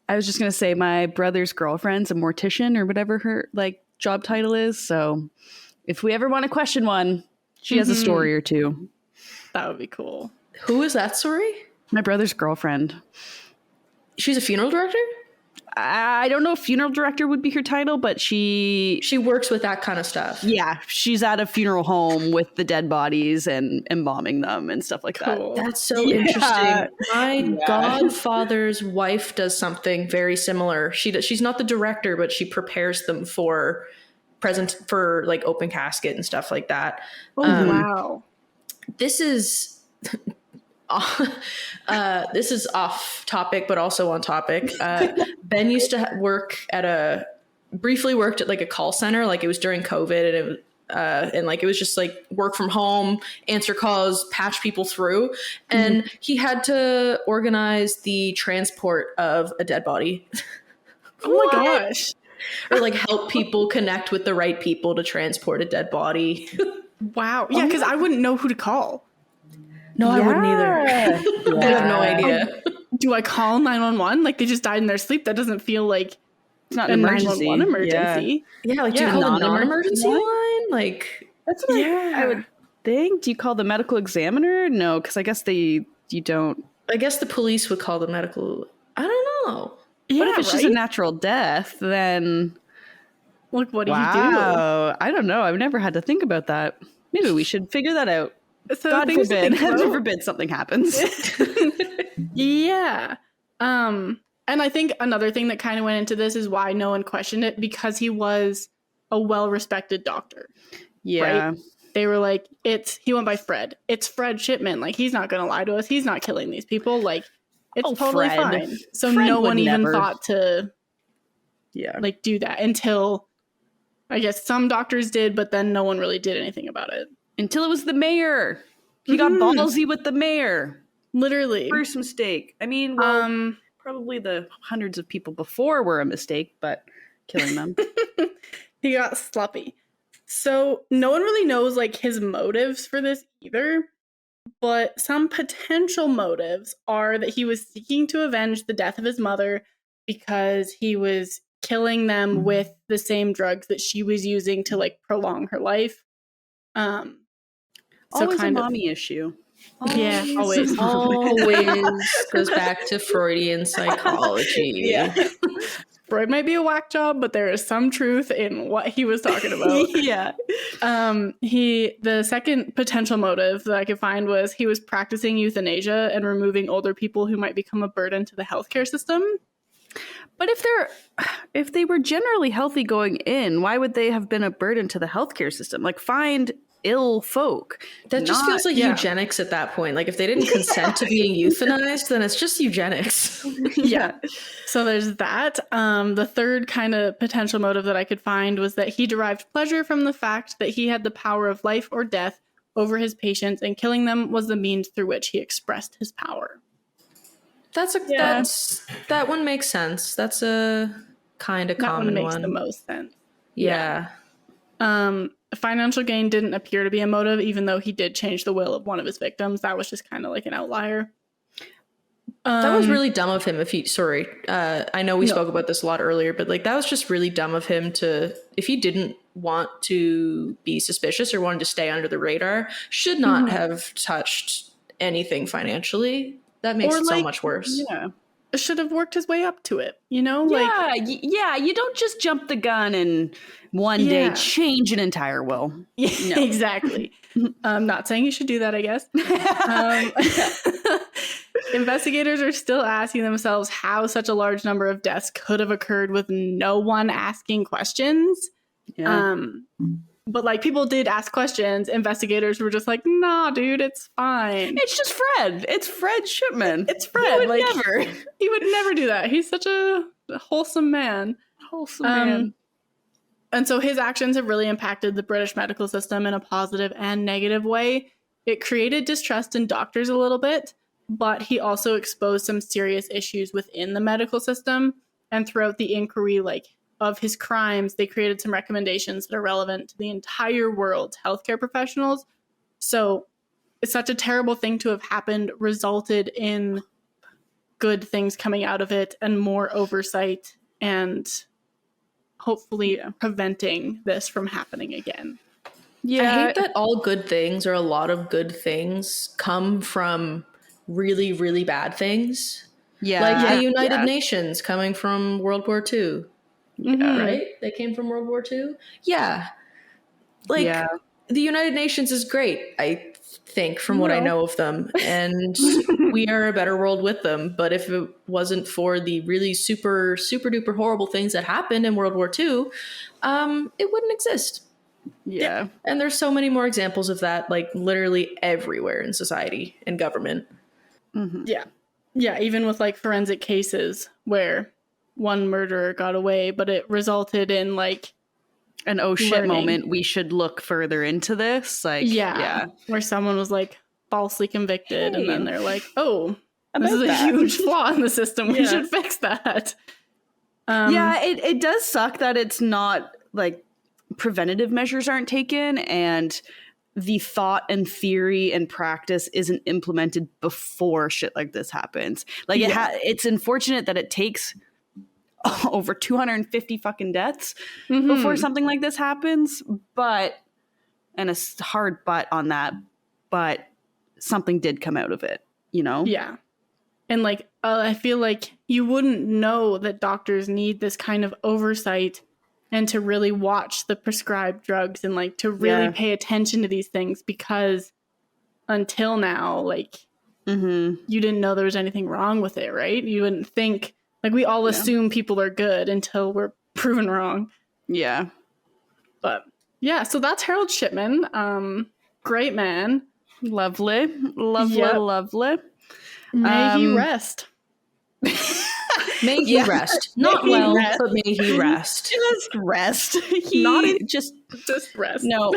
I was just going to say my brother's girlfriend's a mortician or whatever her like job title is. So if we ever want to question one, she has a story or two.
That would be cool.
Who is that, sorry?
My brother's girlfriend.
She's a funeral director?
I don't know if funeral director would be her title, but she
works with that kind of stuff.
Yeah, she's at a funeral home with the dead bodies and embalming them and stuff like that.
That's so interesting. My godfather's wife does something very similar. She's not the director, but she prepares them for like open casket and stuff like that.
Wow.
This is this is off topic, but also on topic. Ben used to briefly worked at like a call center. Like it was during COVID and it was just like work from home, answer calls, patch people through. And he had to organize the transport of a dead body.
Oh my gosh.
Or like help people connect with the right people to transport a dead body.
Wow. Yeah, because I wouldn't know who to call.
No, I wouldn't either. I have no idea.
Do I call 911? Like they just died in their sleep? That doesn't feel like
it's not an emergency.
911 emergency.
Yeah, like do you call a non-emergency line? Like
that's what I would think. Do you call the medical examiner? No, because I guess you don't.
I guess the police would call the medical. I don't know.
But if it's just a natural death, then
like what do you do?
I don't know. I've never had to think about that. Maybe we should figure that out.
So
God forbid. Heaven forbid something happens.
Yeah. And I think another thing that kind of went into this is why no one questioned it, because he was a well-respected doctor.
Yeah.
Right? They were like, he went by Fred. It's Fred Shipman. Like, he's not going to lie to us. He's not killing these people. Like, it's totally fine. So Fred no one even thought to like do that until I guess some doctors did, but then no one really did anything about it.
Until it was the mayor. He got ballsy with the mayor.
Literally.
First mistake. I mean, probably the hundreds of people before were a mistake, but killing them.
He got sloppy. So no one really knows like his motives for this either. But some potential motives are that he was seeking to avenge the death of his mother because he was killing them with the same drugs that she was using to like prolong her life.
Always a mommy issue.
Yeah, always
goes back to Freudian psychology.
Yeah. Freud might be a whack job, but there is some truth in what he was talking about.
Yeah.
The second potential motive that I could find was he was practicing euthanasia and removing older people who might become a burden to the healthcare system.
But if they were generally healthy going in, why would they have been a burden to the healthcare system? Like find ill folk.
That just feels like eugenics at that point. Like if they didn't consent to being euthanized, then it's just eugenics.
Yeah. So there's that. The third kind of potential motive that I could find was that he derived pleasure from the fact that he had the power of life or death over his patients, and killing them was the means through which he expressed his power.
That one makes sense. That's a kind of common one.
That one makes the most sense.
Yeah.
Financial gain didn't appear to be a motive, even though he did change the will of one of his victims. That was just kind of like an outlier.
That was really dumb of him. I know we spoke about this a lot earlier, but like that was just really dumb of him if he didn't want to be suspicious or wanted to stay under the radar, should not have touched anything financially. That makes it so much worse.
Yeah. Should have worked his way up to it, you know?
Yeah, you don't just jump the gun and one day change an entire will.
Yeah, no. Exactly. I'm not saying you should do that, I guess. Investigators are still asking themselves how such a large number of deaths could have occurred with no one asking questions.
Yeah.
But like people did ask questions. Investigators were just like, nah, dude, it's fine.
It's just Fred. It's Fred Shipman.
It's Fred. Like
never.
He would never do that. He's such a wholesome man.
Wholesome man.
And so his actions have really impacted the British medical system in a positive and negative way. It created distrust in doctors a little bit, but he also exposed some serious issues within the medical system. And throughout the inquiry, like, of his crimes, they created some recommendations that are relevant to the entire world's healthcare professionals. So it's such a terrible thing to have happened, resulted in good things coming out of it and more oversight and hopefully preventing this from happening again.
Yeah, I hate that all good things or a lot of good things come from really, really bad things.
Yeah.
Like the United Nations coming from World War II.
Yeah.
Right? They came from World War II? Yeah. Like, the United Nations is great, I think, from what I know of them. And we are a better world with them. But if it wasn't for the really super, super duper horrible things that happened in World War II, it wouldn't exist.
Yeah.
And there's so many more examples of that, like literally everywhere in society and government.
Mm-hmm.
Yeah. Yeah, even with like forensic cases where one murderer got away, but it resulted in like
an oh shit
learning.
Moment. We should look further into this. Like,
where someone was like falsely convicted, and then they're like, oh, this is
About
a
that.
huge flaw in the system. We should fix that.
It does suck that it's not like preventative measures aren't taken and the thought and theory and practice isn't implemented before shit like this happens. Like it's unfortunate that it takes over 250 fucking deaths before something like this happens, but, and a hard but on that, but something did come out of it, you know?
Yeah. And like, I feel like you wouldn't know that doctors need this kind of oversight and to really watch the prescribed drugs and like to really pay attention to these things, because until now, like you didn't know there was anything wrong with it, right? You wouldn't think, like, we all assume people are good until we're proven wrong.
Yeah.
But yeah, so that's Harold Shipman. Great man.
Lovely.
May he rest.
May he rest. Not
May he
well,
rest.
but may he rest.
Just rest.
Just rest.
No,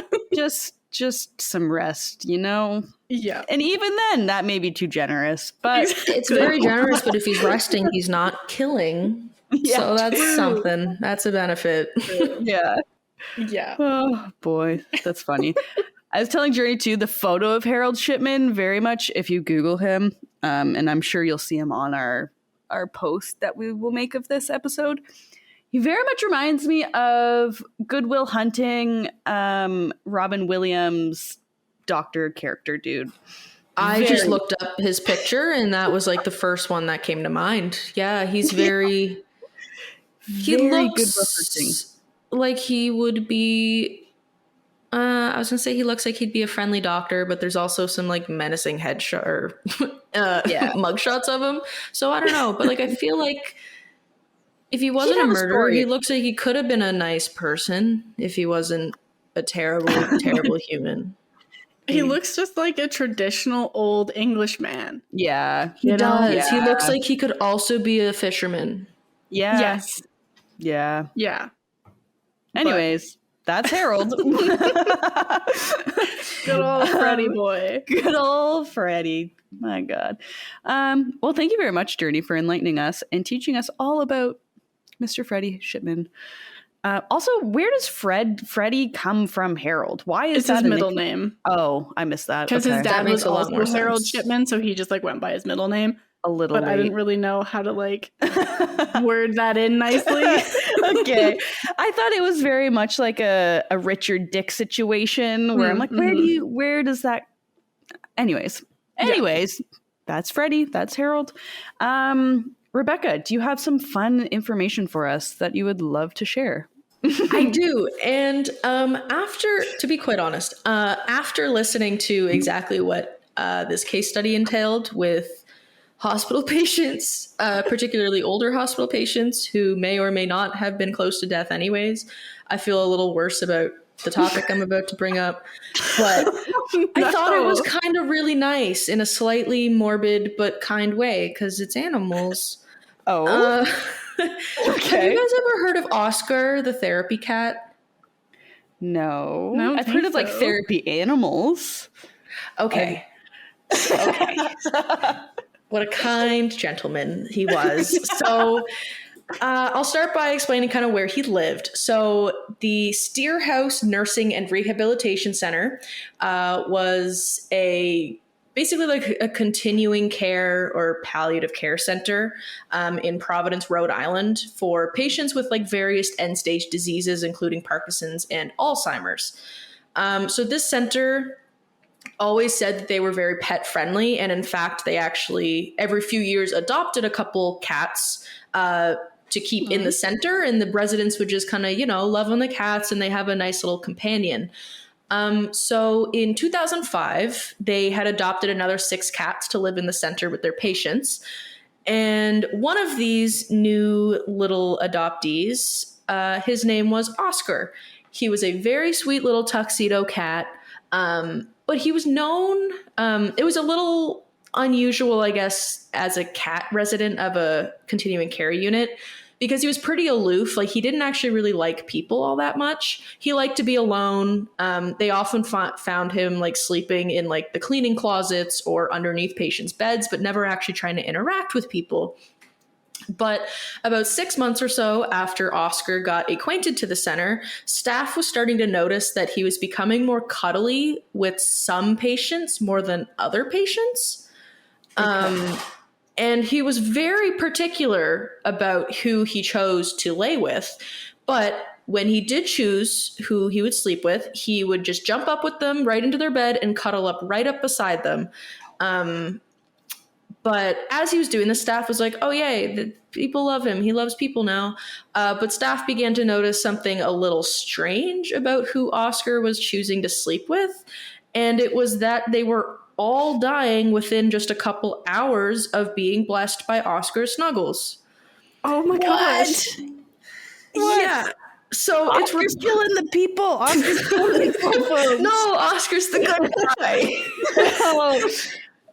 just some rest, you know?
Yeah.
And even then, that may be too generous, but
It's very generous, but if he's resting, he's not killing. So that's something. That's a benefit.
Yeah.
Yeah.
Oh, boy. That's funny. I was telling Journey, too, the photo of Harold Shipman, very much, if you Google him, and I'm sure you'll see him on our post that we will make of this episode, he very much reminds me of Good Will Hunting, Robin Williams doctor character dude.
I just looked up his picture, and that was like the first one that came to mind. Yeah, he's very... He
Very
looks
Good Will Hunting.
like he would be... I was going to say he looks like he'd be a friendly doctor, but there's also some like menacing headshot or mugshots of him. So I don't know, but like I feel like if he wasn't a murderer, he looks like he could have been a nice person if he wasn't a terrible, terrible human.
He looks just like a traditional old English man.
Yeah.
He does.
Yeah.
He looks like he could also be a fisherman.
Yeah.
Yes.
Yeah.
Yeah.
Anyways, that's Harold.
Good old Freddy boy.
Good old Freddy. My God. Well, thank you very much, Journey, for enlightening us and teaching us all about Mr. Freddy Shipman. Also, where does Freddy come from Harold? Why is
It's
that
his middle name.
Oh, I missed that.
Because
Okay.
his dad
makes
was
a lot
also
more
Harold
sense.
Shipman, so he just like went by his middle name.
A little
But I didn't really know how to like word that in nicely.
Okay. I thought it was very much like a Richard Dick situation where I'm like, where does that... Anyways, that's Freddy. That's Harold. Rebecca, do you have some fun information for us that you would love to share?
I do. And to be quite honest, after listening to exactly what this case study entailed with hospital patients, particularly older hospital patients who may or may not have been close to death anyways, I feel a little worse about the topic I'm about to bring up. But I thought it was kind of really nice in a slightly morbid but kind way because it's animals.
Oh.
Okay. Have you guys ever heard of Oscar, the therapy cat?
No. I've heard of like therapy animals.
Okay. Okay. What a kind gentleman he was. So I'll start by explaining kind of where he lived. So the Steerhouse Nursing and Rehabilitation Center was basically like a continuing care or palliative care center in Providence, Rhode Island for patients with like various end-stage diseases, including Parkinson's and Alzheimer's. So this center always said that they were very pet friendly. And in fact, they actually every few years adopted a couple cats to keep in the center, and the residents would just kind of, love on the cats, and they have a nice little companion. So in 2005, they had adopted another 6 cats to live in the center with their patients. And one of these new little adoptees, his name was Oscar. He was a very sweet little tuxedo cat, but he was known, it was a little unusual, I guess, as a cat resident of a continuing care unit, because he was pretty aloof. Like, he didn't actually really like people all that much. He liked to be alone. They often found him like sleeping in like the cleaning closets or underneath patients' beds, but never actually trying to interact with people. But about 6 months or so after Oscar got acquainted to the center, staff was starting to notice that he was becoming more cuddly with some patients more than other patients. Okay. And he was very particular about who he chose to lay with. But when he did choose who he would sleep with, he would just jump up with them right into their bed and cuddle up right up beside them. But as he was doing this, staff was like, oh, yay, the people love him. He loves people now. But staff began to notice something a little strange about who Oscar was choosing to sleep with. And it was that they were all dying within just a couple hours of being blessed by Oscar's snuggles.
Oh my gosh.
What?
Yeah. So
Oscar's killing the people. Oscar's killing the people.
No, Oscar's the good guy.
Oh,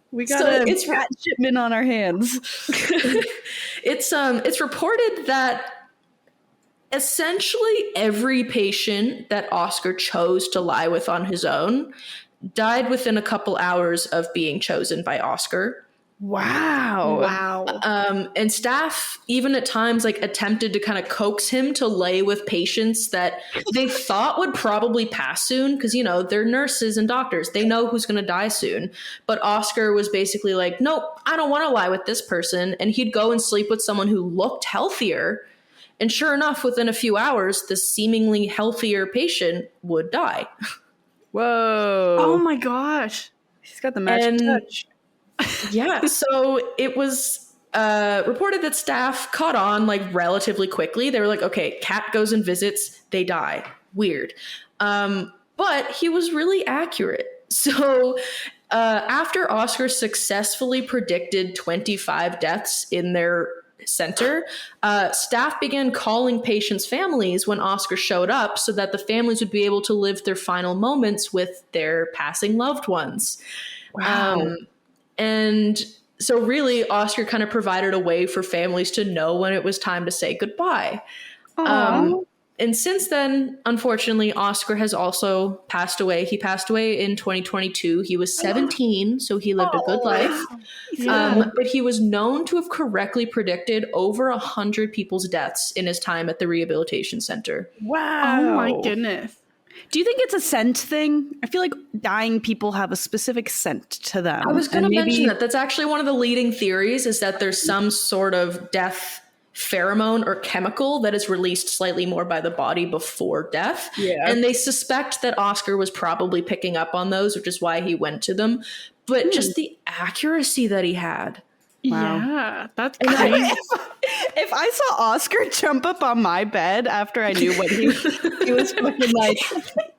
we got a Cat Shipman on our hands.
It's reported that essentially every patient that Oscar chose to lie with on his own died within a couple hours of being chosen by Oscar.
Wow.
And staff even at times like attempted to kind of coax him to lay with patients that they thought would probably pass soon, because they're nurses and doctors, they know who's going to die soon. But Oscar was basically like, nope, I don't want to lie with this person. And he'd go and sleep with someone who looked healthier, and sure enough, within a few hours, the seemingly healthier patient would die.
Whoa.
Oh my gosh.
He's got the magic touch.
Yeah, so it was reported that staff caught on like relatively quickly. They were like, okay, cat goes and visits, they die. Weird. But he was really accurate. So after Oscar successfully predicted 25 deaths in their center, staff began calling patients' families when Oscar showed up so that the families would be able to live their final moments with their passing loved ones.
Wow.
And so really, Oscar kind of provided a way for families to know when it was time to say goodbye. And since then, unfortunately, Oscar has also passed away. He passed away in 2022. He was 17, so he lived a good life. Yeah. But he was known to have correctly predicted over 100 people's deaths in his time at the rehabilitation center.
Wow.
Oh my goodness.
Do you think it's a scent thing? I feel like dying people have a specific scent to them.
I was going to mention that. That's actually one of the leading theories, is that there's some sort of death pheromone or chemical that is released slightly more by the body before death. Yeah. And they suspect that Oscar was probably picking up on those, which is why he went to them. But just the accuracy that he had.
Wow. Yeah, that's crazy.
If I saw Oscar jump up on my bed after I knew what he was fucking like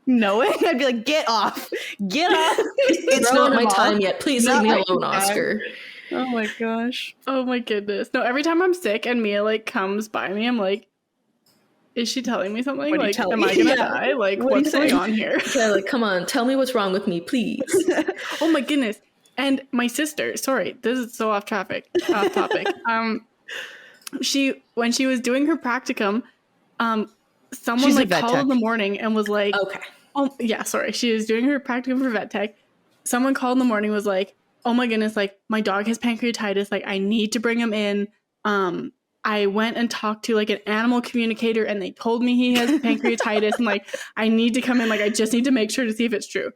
knowing, I'd be like, get off.
It's not my time yet. Please leave me alone, Oscar.
Oh my gosh.
Oh my goodness. No, every time I'm sick and Mia like comes by me, I'm like, is she telling me something?
What are you
Like,
telling
am
me?
I gonna
Yeah.
die? Like,
What are you
what's going
saying?
on here?
Yeah, like, come on, tell me what's wrong with me, please.
Oh my goodness. And my sister, sorry, this is so off topic. When she was doing her practicum, someone
She's a
like
vet
called
tech.
in the morning and was like,
Okay.
oh yeah, sorry. She was doing her practicum for vet tech. Someone called in the morning, was like, oh my goodness, like my dog has pancreatitis. Like I need to bring him in. I went and talked to like an animal communicator and they told me he has pancreatitis and like I need to come in. Like I just need to make sure to see if it's true.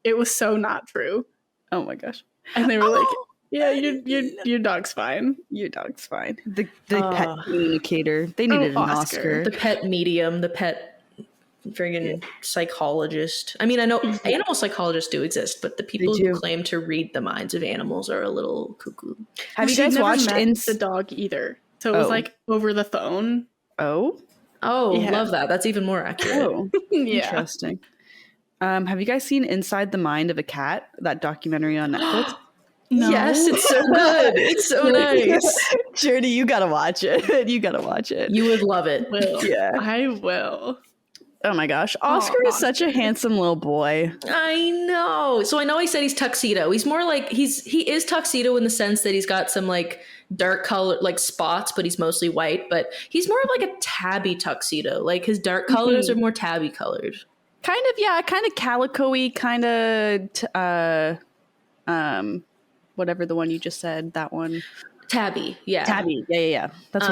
It was so not true.
Oh my gosh.
And they were like, yeah, your dog's fine.
Your dog's fine. The pet communicator. They needed an Oscar.
The pet medium, the pet friggin' psychologist. I mean, I know animal psychologists do exist, but the people who claim to read the minds of animals are a little cuckoo.
Have you guys watched
the dog either? So it was like over the phone.
Oh, yeah. Love that. That's even more accurate.
Oh, interesting. Have you guys seen Inside the Mind of a Cat? That documentary on Netflix?
No.
Yes, it's so good. It's so nice.
Journey, you gotta watch it. You gotta watch it.
You would love it.
Yeah,
I will.
Oh my gosh. Oscar is such a handsome little boy.
I know. So I know I said he's tuxedo. He's more like he is tuxedo in the sense that he's got some like dark color like spots, but he's mostly white. But he's more of like a tabby tuxedo. Like his dark colors are more tabby colored.
Kind of calico-y, kind of whatever the one you just said, that one.
Tabby, yeah.
Tabby, yeah. That's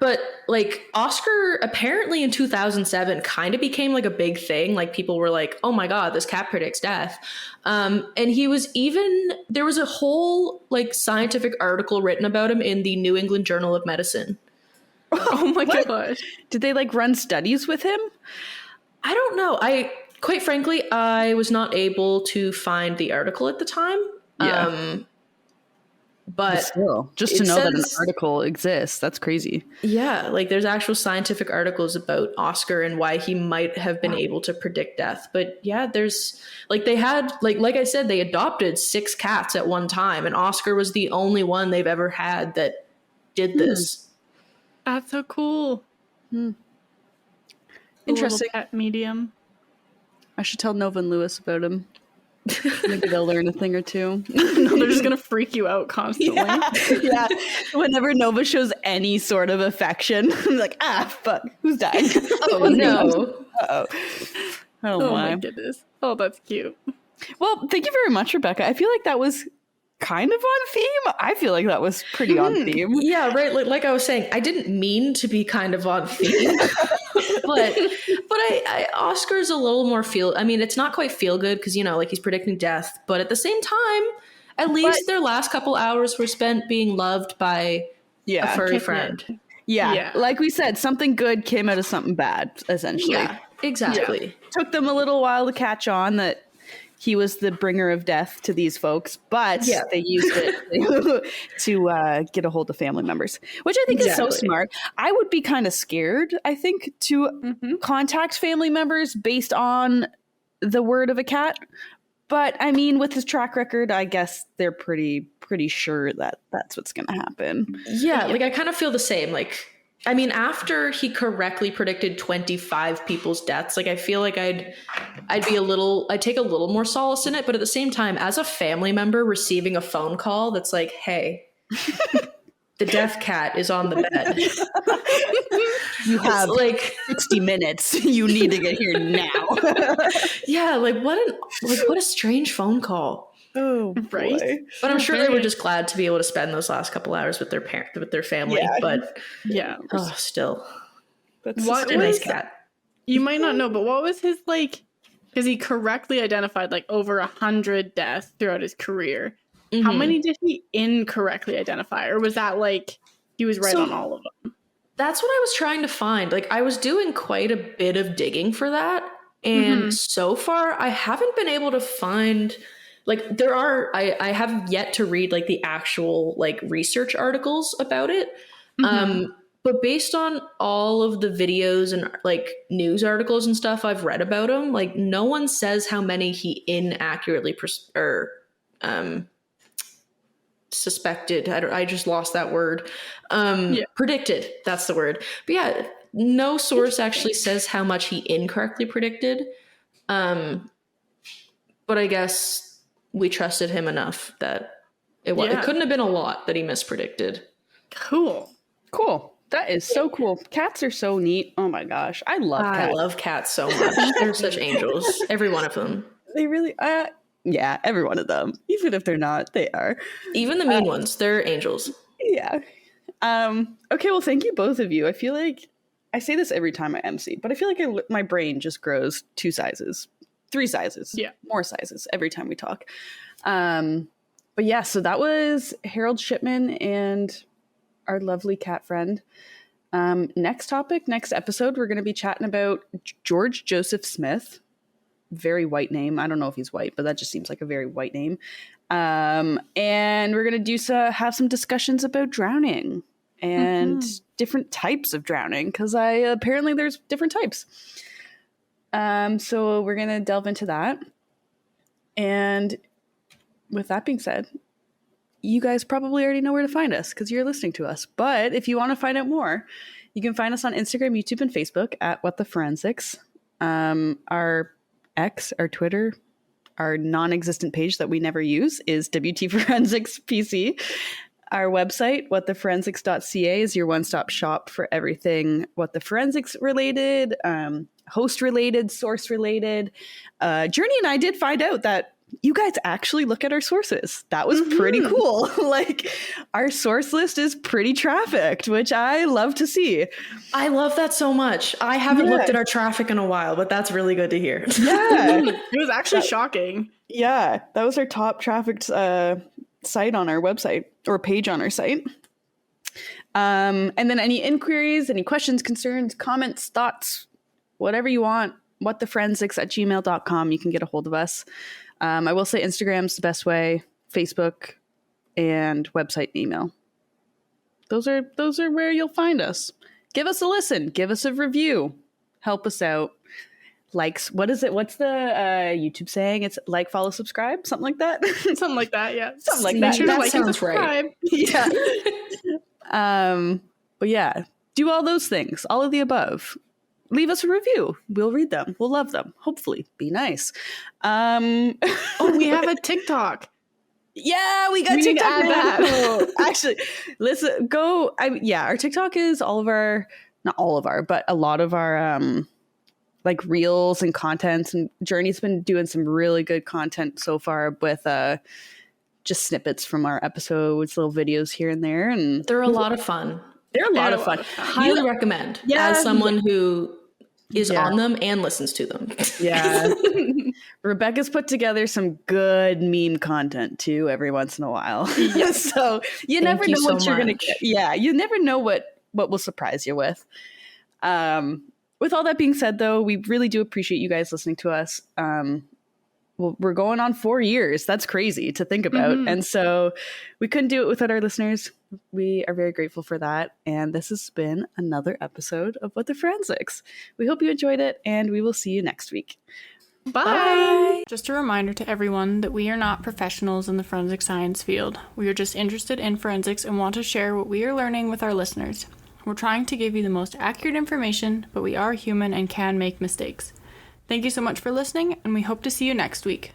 but like Oscar apparently in 2007 kind of became like a big thing. Like people were like, "Oh my god, this cat predicts death," and he was there was a whole like scientific article written about him in the New England Journal of Medicine.
Oh my gosh!
Did they like run studies with him?
I don't know. Quite frankly, I was not able to find the article at the time.
Yeah. But still, just to know that an article exists, that's crazy.
Yeah, like there's actual scientific articles about Oscar and why he might have been able to predict death. But yeah, there's like they had like I said, they adopted 6 cats at one time, and Oscar was the only one they've ever had that did this.
That's so cool.
Interesting.
Pet medium.
I should tell Nova and Lewis about him. Maybe they'll learn a thing or two.
No, they're just gonna freak you out constantly.
Yeah. Whenever Nova shows any sort of affection, I'm like, fuck, who's dying?
Oh no.
Uh-oh.
Oh my goodness. Oh, that's cute.
Well, thank you very much, Rebecca. I feel like that was kind of on theme. I feel like that was pretty on theme.
Yeah, right. Like I was saying, I didn't mean to be kind of on theme. but Oscar's a little more it's not quite feel good because, like he's predicting death. But at the same time, at least their last couple hours were spent being loved by a furry friend.
Yeah. Like we said, something good came out of something bad, essentially.
Yeah, exactly.
Yeah. Took them a little while to catch on that he was the bringer of death to these folks, but they used it to get a hold of family members, which I think is so smart. I would be kind of scared, I think, to contact family members based on the word of a cat. But I mean, with his track record, I guess they're pretty sure that that's what's going to happen.
Yeah, like I kind of feel the same. Like, I mean, after he correctly predicted 25 people's deaths, like I feel like I'd take a little more solace in it. But at the same time, as a family member receiving a phone call that's like, hey, the death cat is on the bed.
You have like 60 minutes. You need to get here now.
Yeah, what a strange phone call.
Oh,
right.
Boy.
But I'm sure they were just glad to be able to spend those last couple hours with their family.
Yeah.
But still,
That's
what a nice cat.
You might not know, but what was his because he correctly identified over 100 deaths throughout his career. How many did he incorrectly identify, or was that he was right on all of them?
That's what I was trying to find. I was doing quite a bit of digging for that, and so far I haven't been able to find. I have yet to read the actual research articles about it. But based on all of the videos and news articles and stuff I've read about him, no one says how many he inaccurately suspected. I just lost that word. Predicted. That's the word. But yeah, no source actually says how much he incorrectly predicted. But I guess we trusted him enough that it couldn't have been a lot that he mispredicted.
Cool.
That is so cool. Cats are so neat. Oh my gosh. I love cats.
I love cats so much. They're such angels. Every one of them.
They really yeah, every one of them. Even if they're not, they are.
Even the mean ones, they're angels.
Yeah. Okay, well, thank you both of you. I feel like I say this every time I MC, but I feel like my brain just grows 2 sizes, 3 sizes, more sizes every time we talk. But yeah, so that was Harold Shipman and our lovely cat friend. Next episode, we're going to be chatting about George Joseph Smith. Very white name. I don't know if he's white, but that just seems like a very white name. And we're going to have some discussions about drowning and different types of drowning, because apparently there's different types. So we're going to delve into that. And with that being said, you guys probably already know where to find us because you're listening to us. But if you want to find out more, you can find us on Instagram, YouTube, and Facebook at What the Forensics. Our X, our Twitter, our non-existent page that we never use is WT Forensics PC. Our website, whattheforensics.ca, is your one-stop shop for everything What the Forensics related, host related, source related. Journey and I did find out that you guys actually look at our sources. That was pretty cool. Like, our source list is pretty trafficked, which I love to see.
I love that so much. I haven't looked at our traffic in a while, but that's really good to hear.
Yeah.
It was actually shocking.
Yeah. That was our top trafficked site on our website, or page on our site. And then any inquiries, any questions, concerns, comments, thoughts, whatever you want, whattheforensics@gmail.com. You can get a hold of us. I will say Instagram's the best way, Facebook, and website and email. Those are where you'll find us. Give us a listen. Give us a review. Help us out. Likes. What is it? What's the YouTube saying? It's like, follow, subscribe? Something like that?
Something like that, yeah.
Something like
Make
that.
sure to
That
like and
sounds right.
subscribe.
Yeah. But yeah, do all those things. All of the above. Leave us a review. We'll read them. We'll love them. Hopefully. Be nice.
We have a TikTok.
Yeah, we got
We need to
TikTok
add
now.
that.
Actually, listen, our TikTok is not all of our, but a lot of our like reels and contents, and Journey's been doing some really good content so far with just snippets from our episodes, little videos here and there, and
They're a lot of fun.
they're a lot of fun.
Highly recommend as someone who is on them and listens to them.
Yeah. Rebecca's put together some good meme content too every once in a while. So you never know what you're going to get. Yeah, you never know what will surprise you with. With all that being said, though, we really do appreciate you guys listening to us. Well, we're going on 4 years. That's crazy to think about. And so we couldn't do it without our listeners. We are very grateful for that. And this has been another episode of What the Forensics. We hope you enjoyed it, and we will see you next week.
Bye. Just a reminder to everyone that we are not professionals in the forensic science field. We are just interested in forensics and want to share what we are learning with our listeners. We're trying to give you the most accurate information, but we are human and can make mistakes. Thank you so much for listening, and we hope to see you next week.